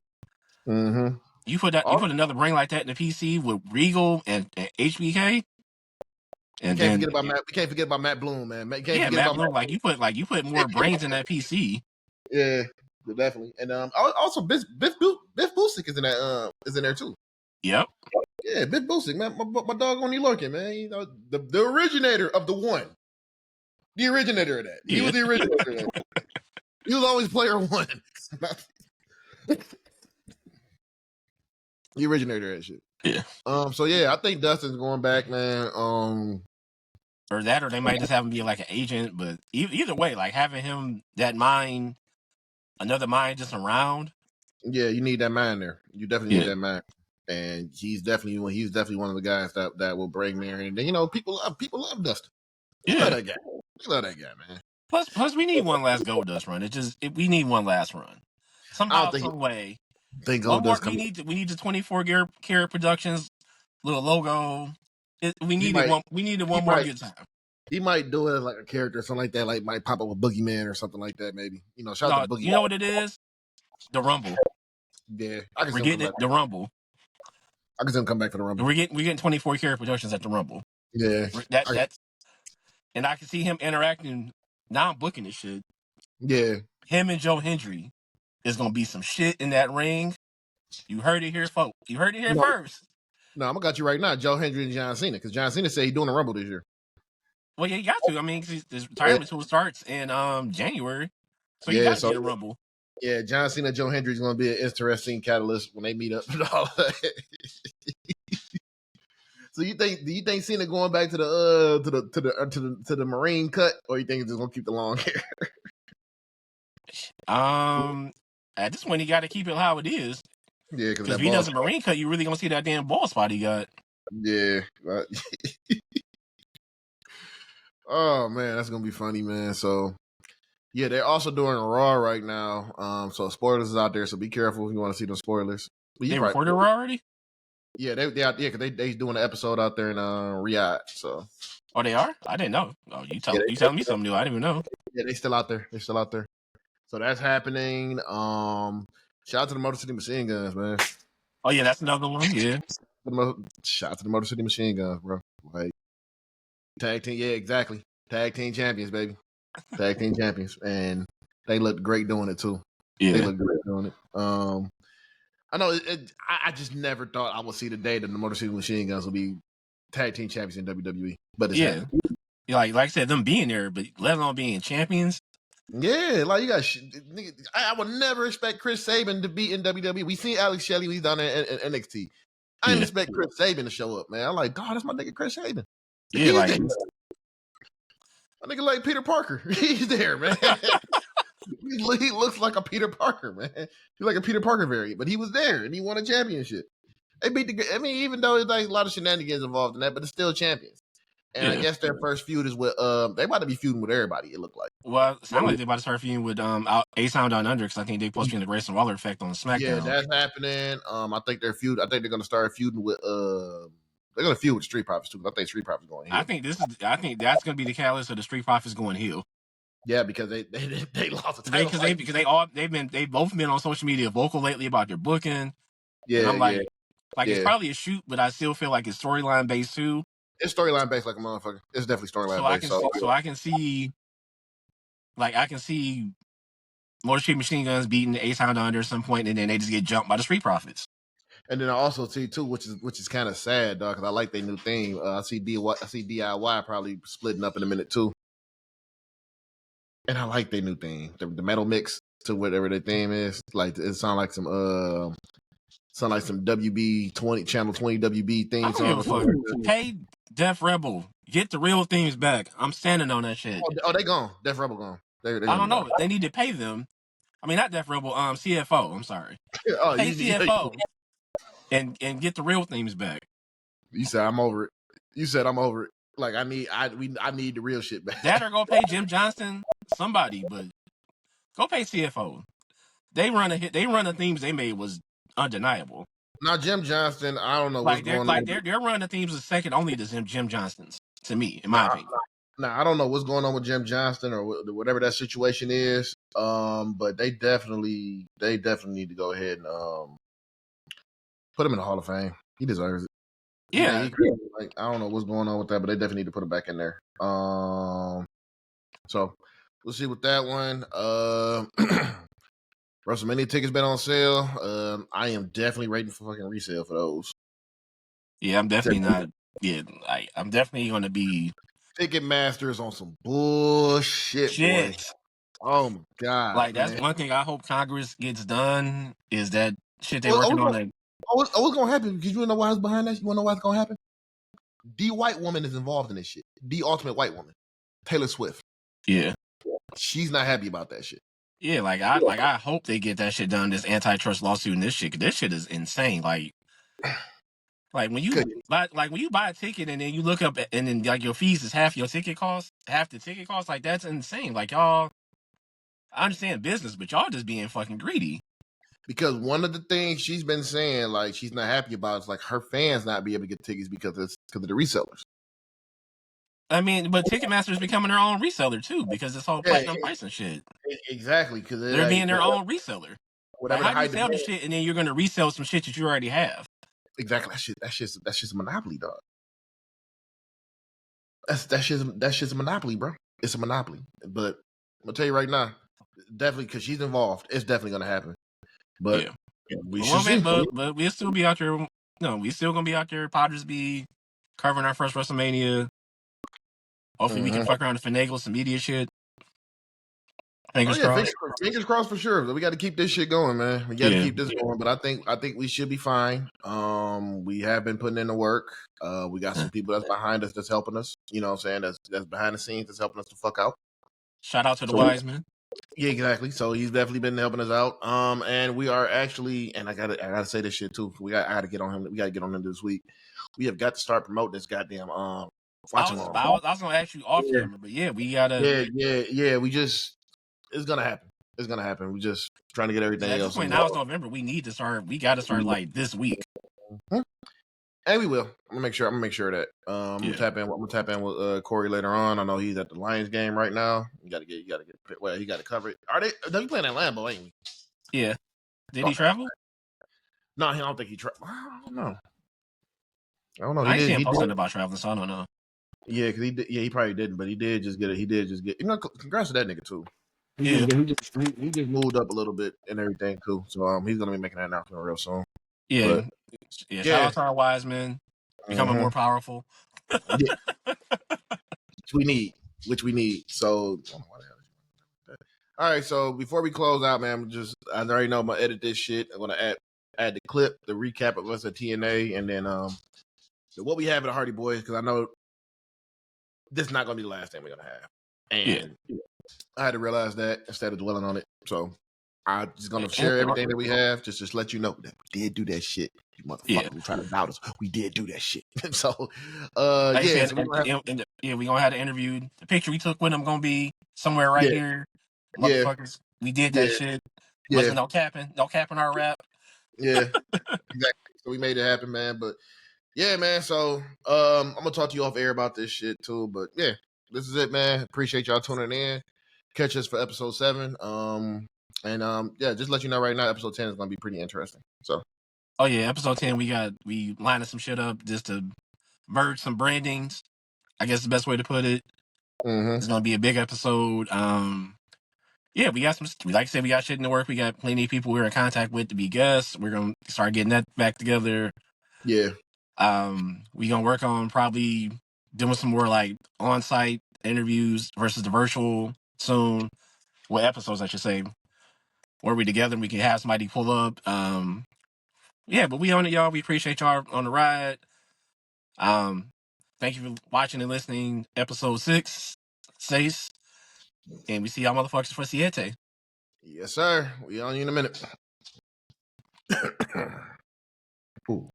Mm-hmm. You put another brain like that in the PC with Regal and HBK. And we can't forget about Matt Bloom, man. Matt Bloom. Like you put more brains in that PC. Yeah, definitely. And also Biff Busick is in there too. Yep. Yeah, Biff Busick, man, my dog on New Yorkin, man. You know, the originator of the one, the originator of that. He was the originator. Of that. He was always player one. The originator of that shit. Yeah. So yeah, I think Dustin's going back, man. Or they might just have him be like an agent, but either way, like having him another mind just around. Yeah, you need that mind there. You definitely need that mind, and he's definitely one of the guys that will bring there. And then, you know, people love Dustin. They love that guy. They love that guy, man. Plus, we need one last Goldust run. We need one last run. Somehow, some way. We need the 24 karat productions little logo. We needed one more good time. He might do it like a character or something like that. Like might pop up with Boogeyman or something like that. Maybe, you know. Shout out to Boogeyman. You know what it is? The Rumble. Yeah, we're getting it. The Rumble. I can see him come back for the Rumble. We're getting 24 karat productions at the Rumble. Yeah, that's and I can see him interacting. Now I'm booking this shit. Yeah, him and Joe Hendry is gonna be some shit in that ring. You heard it here, folks. You heard it here first. No, I'm gonna got you right now. Joe Hendry and John Cena, because John Cena said he's doing the Rumble this year. Well, yeah, you got to. I mean, his retirement tour starts in January, so you got to get a Rumble. Yeah, John Cena, Joe Hendry is going to be an interesting catalyst when they meet up and all that. So do you think Cena going back to the Marine cut, or you think he's just going to keep the long hair? At this point, he got to keep it how it is. Yeah, because if he does a Marine cut, you really gonna see that damn ball spot he got. Yeah. Oh man, that's gonna be funny, man. So yeah, they're also doing Raw right now. So spoilers is out there, so be careful if you want to see those spoilers. They recorded Raw already? Yeah, because they doing an episode out there in Riyadh. So they are? I didn't know. Oh, you telling me something new? I didn't even know. Yeah, they still out there. So that's happening. Shout out to the Motor City Machine Guns, man. Oh yeah, that's another one. Yeah. Shout out to the Motor City Machine Guns, bro. Like tag team, yeah, exactly. Tag team champions, baby. Tag team champions, and they look great doing it too. Yeah, they look great doing it. I know. I just never thought I would see the day that the Motor City Machine Guns will be tag team champions in WWE. But it's happening. Like I said, them being there, but let alone being champions. Yeah, like you got. I would never expect Chris Sabin to be in WWE. We seen Alex Shelley. He's down there in NXT. I didn't expect Chris Sabin to show up, man. I'm like, God, that's my nigga Chris Sabin. Yeah, like my nigga like Peter Parker. He's there, man. He looks like a Peter Parker, man. He's like a Peter Parker variant, but he was there and he won a championship. They beat even though there's like a lot of shenanigans involved in that, but it's still champions. And I guess their first feud is with they about to be feuding with everybody. It looked like. Well, it sounds like they're about to start feuding with A-Sound Down Under, because I think they're supposed to be in the Grayson Waller effect on SmackDown. Yeah, that's happening. I think they're going to start feuding with they're going to feud with Street Profits too. I think Street Profits going heel. I think that's going to be the catalyst of the Street Profits going heel. Yeah, because they lost the title. They've both been on social media vocal lately about their booking. Yeah, and I'm like, it's probably a shoot, but I still feel like it's storyline based too. It's storyline based like a motherfucker. It's definitely storyline based. I can see Motor City Machine Guns beating A-Sound Under at some point, and then they just get jumped by the Street Profits. And then I also see too, which is kind of sad, dog, because I like their new theme. I see DIY probably splitting up in a minute too, and I like their new theme, the metal mix to whatever their theme is. Like it sounds like some WB 20 channel 20 WB theme song. Hey, Def Rebel, get the real themes back. I'm standing on that shit. Oh, they gone. Def Rebel gone. I don't know. They need to pay them. I mean, not Def Rebel. CFO. I'm sorry. Hey, CFO. and get the real themes back. You said I'm over it. You said I'm over it. Like I need the real shit back. That or go pay Jim Johnston, somebody, but go pay CFO. They run the themes they made was undeniable. Now Jim Johnston, I don't know what's Like going on. their run of themes is second only to Jim Johnston's, to me, in my Nah, opinion. nah, I don't know what's going on with Jim Johnston or whatever that situation is. But they definitely need to go ahead and put him in the Hall of Fame. He deserves it. Yeah. Like I don't know what's going on with that, but they definitely need to put him back in there. So we'll see with that one. WrestleMania tickets been on sale. I am definitely waiting for fucking resale for those. Yeah, I'm definitely not. Yeah, I'm definitely going to be. Ticketmaster is on some bullshit, boy. Oh my god! Like man. that's one thing I hope Congress gets done is that shit they're working on. What's gonna happen? Because you know why it's behind that. You wanna know what's gonna happen? The white woman is involved in this shit. The ultimate white woman, Taylor Swift. Yeah, she's not happy about that shit. Yeah, I hope they get that shit done. This antitrust lawsuit and this shit. 'Cause this shit is insane. Like when you when you buy a ticket and then you look up and then like your fees is half your ticket cost, half the ticket cost. Like that's insane. Like y'all, I understand business, but y'all just being fucking greedy. Because one of the things she's been saying, like she's not happy about, is like her fans not be able to get tickets because of the resellers. I mean, but Ticketmaster is becoming their own reseller too because this whole platinum price and shit. Exactly, because they're being their own reseller. Like, how do you sell the shit and then you're going to resell some shit that you already have? Exactly, that's just a monopoly, dog. That's just a monopoly, bro. It's a monopoly. But I'm gonna tell you right now, definitely because she's involved, it's definitely gonna happen. But we should see. But we'll still be out there. No, we still gonna be out there. Potters be covering our first WrestleMania. Hopefully, we can fuck around and finagle some media shit. Fingers crossed. Fingers crossed for sure. We got to keep this shit going, man. We got to keep this going. But I think we should be fine. We have been putting in the work. We got some people that's behind us that's helping us. You know what I'm saying? That's behind the scenes that's helping us to fuck out. Shout out to the wise man. Yeah, exactly. So he's definitely been helping us out. And we are actually, and I gotta say this shit too. I gotta get on him. We gotta get on him this week. We have got to start promoting this goddamn I was gonna ask you off camera, but we gotta. Yeah. We just, it's gonna happen. It's gonna happen. We just trying to get everything else. At this point now it's November. We need to start. We got to start like this week. And we will. I'm gonna make sure of that. I'm gonna tap in with Corey later on. I know he's at the Lions game right now. You gotta get. Well, he got to cover it. Are they? They playing at Lambeau, ain't we? Yeah. Did he travel? No, I don't think he traveled. I don't know. I ain't seen posting about traveling, so I don't know. Yeah, because he did. Yeah, he probably didn't, but he did just get it. He did just get. Congrats to that nigga too. He just moved up a little bit and everything too. So he's gonna be making that announcement real soon. Yeah. Shout out to our wise men becoming more powerful. Which we need. So, all right. So before we close out, man, I already know I'm gonna edit this shit. I'm gonna add the clip, the recap of us at TNA, and then what we have at the Hardy Boys, because I know this is not gonna be the last thing we're gonna have. And I had to realize that instead of dwelling on it. So I'm just gonna share everything that we have, just let you know that we did do that shit. You motherfucker, we trying to doubt us. We did do that shit. So we gonna have the interview. The picture we took with him gonna be somewhere right here. Motherfuckers, we did that shit. Wasn't no capping our rap. Yeah, exactly. So we made it happen, man. But yeah, man. So I'm gonna talk to you off air about this shit too. But yeah, this is it, man. Appreciate y'all tuning in. Catch us for episode 7. Just let you know right now, episode 10 is gonna be pretty interesting. So episode 10, we lining some shit up just to merge some brandings. I guess the best way to put it. It's gonna be a big episode. We got some. Like I said, we got shit in the work. We got plenty of people we're in contact with to be guests. We're gonna start getting that back together. Yeah. We gonna work on probably doing some more like on-site interviews versus the virtual soon. Well, episodes, I should say, where we together and we can have somebody pull up. But we on it, y'all. We appreciate y'all on the ride. Thank you for watching and listening. Episode 6, and we see y'all motherfuckers for Siete. Yes, sir. We on you in a minute. Ooh.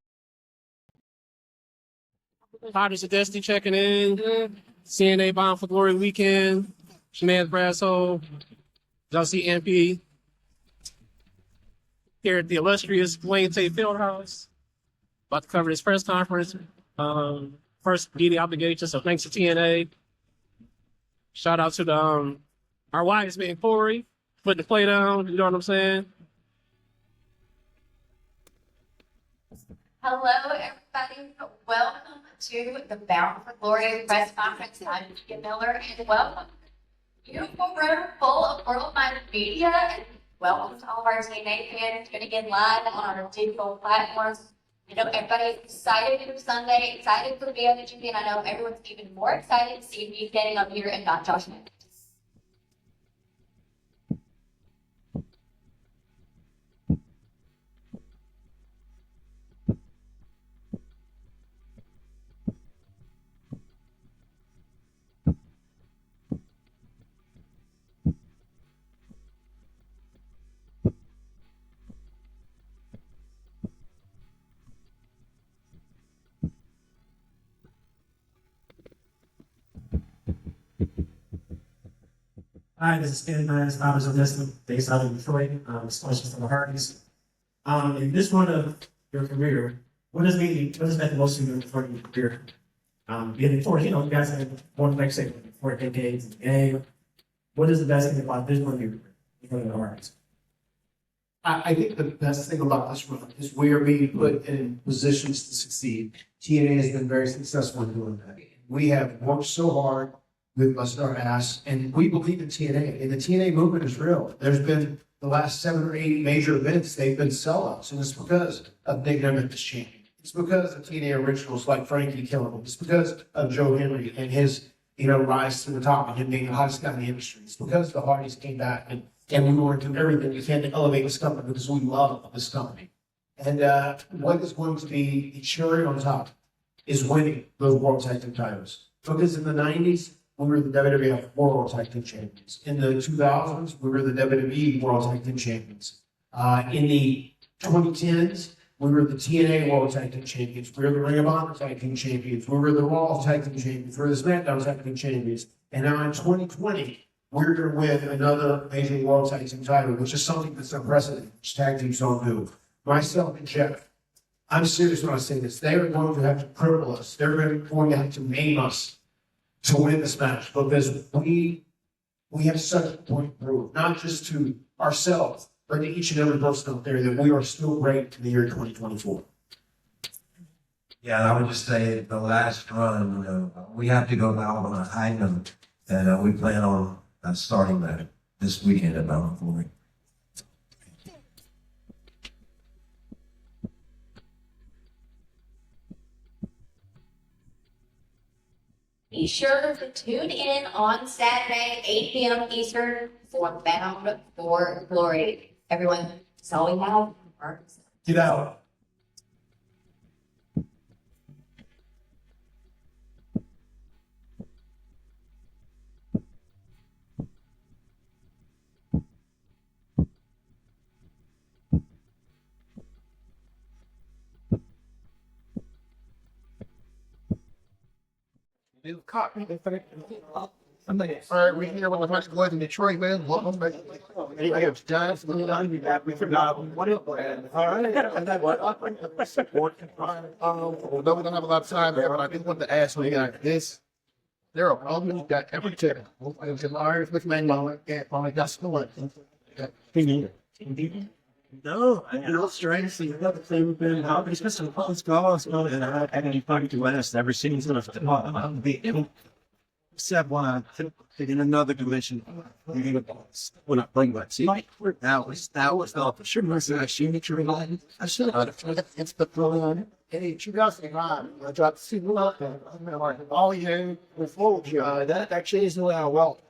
Hodges of Destiny checking in. CNA Bound for Glory weekend. Shemaz Brasshole. Y'all see MP here at the illustrious Wayne Tate Fieldhouse. About to cover this press conference. First media obligation, so thanks to TNA. Shout out to the our wise man Corey, putting the play down, you know what I'm saying? Hello, everybody. Welcome to the Bound for Glory press conference. I'm Jim Miller, and welcome to a beautiful room full of worldwide media. And welcome to all of our TNA fans tuning in live on our digital platforms. I know everybody's excited for Sunday, excited for the BLGP, and I know everyone's even more excited to see me standing up here and not Josh Mann. Hi, this is Ken Myers, Hodges of Destiny, based out of Detroit, sponsor from the Hardys. In this one of your career, what has meant the most to you for your career? Being for, you guys have more than, like, say, 4 decades in the game. What is the best thing about this one of your career for the Hardys? I think the best thing about this run is we are being put in positions to succeed. TNA has been very successful in doing that. We have worked so hard. We've busted our ass, and we believe in TNA, and the TNA movement is real. There's been the last 7 or 8 major events, they've been sellouts, and it's because of Big Memphis champion. It's because of TNA originals like Frankie killing them. It's because of Joe Henry and his, rise to the top and him being the hottest guy in the industry. It's because the Hardys came back and we were doing everything we can to elevate this company because we love this company. And what is going to be the cherry on top is winning those World Tag Team titles. Because in the 90s, we were the WWF World Tag Team Champions. In the 2000s, we were the WWE World Tag Team Champions. In the 2010s, we were the TNA World Tag Team Champions. We were the Ring of Honor Tag Team Champions. We were the Raw Tag Team Champions. We were the SmackDown Tag Team Champions. And now in 2020, we're going to win another major World Tag Team title, which is something that's unprecedented, which tag teams don't do. Myself and Jeff, I'm serious when I say this. They are going to have to cripple us. They're going to have to maim us to win this match, because we have such a point to prove, not just to ourselves, but to each and every person out there that we are still great in the year 2024. Yeah, I would just say the last run, we have to go now on a high note, and we plan on starting that this weekend at Bound for Glory. Be sure to tune in on Saturday, 8 p.m. Eastern, for Bound for Glory. Everyone, that's all we have. Get out. All right, we're here with a bunch of boys in Detroit, man. Welcome back. I have done. We forgot what it was. All right. Although we don't have a lot of time there, but I did want to ask you guys this. There are problems that every time. Large with men, that's the one. No, I was trying to see what they've been how it's been some fun scholars and I had any fun to last every season of the except when I took in another division when I bring that see that was not for sure I should make sure I should it's the problem. Hey, 2009, I dropped single up there. All you with full that actually is the way I walk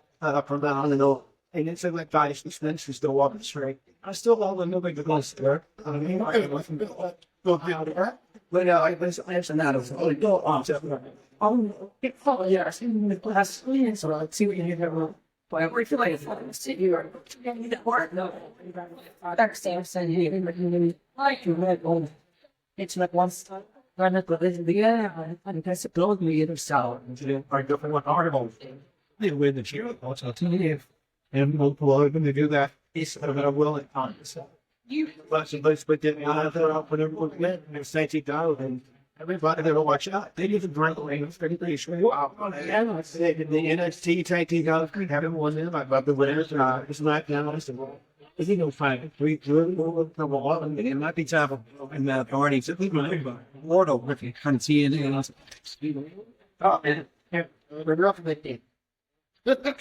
from down and all. And it's like 5 6 minutes, we still walking straight. I still don't know the close there. I mean, I wasn't go down there. But I was not of the go on. Yeah, I seen the class, so I see what you need to but I feel like if I sit here, you need to work. No, Dr. Sampson, I can read on. It's like once run it with the air and that's a blow me in the south and are different one article. They win the cheer also to live and we'll when they do that it's a will it on so you but then out there up when everyone went and they're saying down and everybody they don't watch out. They even drink away. It's pretty sure. Wow. Yeah, I said in the NXT tag team guys could have one them. I love the winners. It's not down. It's you know, fine. We do number one. It might be time for in the authorities. If we remember, Lord over if you can't see anything else. Oh man, we're rough with it. We're going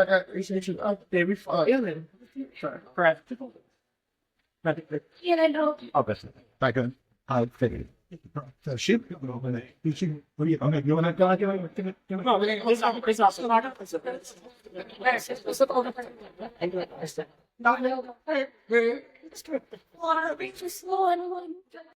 to research up there before. Yeah, practical. Yeah, I know. Obviously, back on. I figured. So ship over there. You should. What do you? Okay, you want to go? No, it's not. It's not. It's not.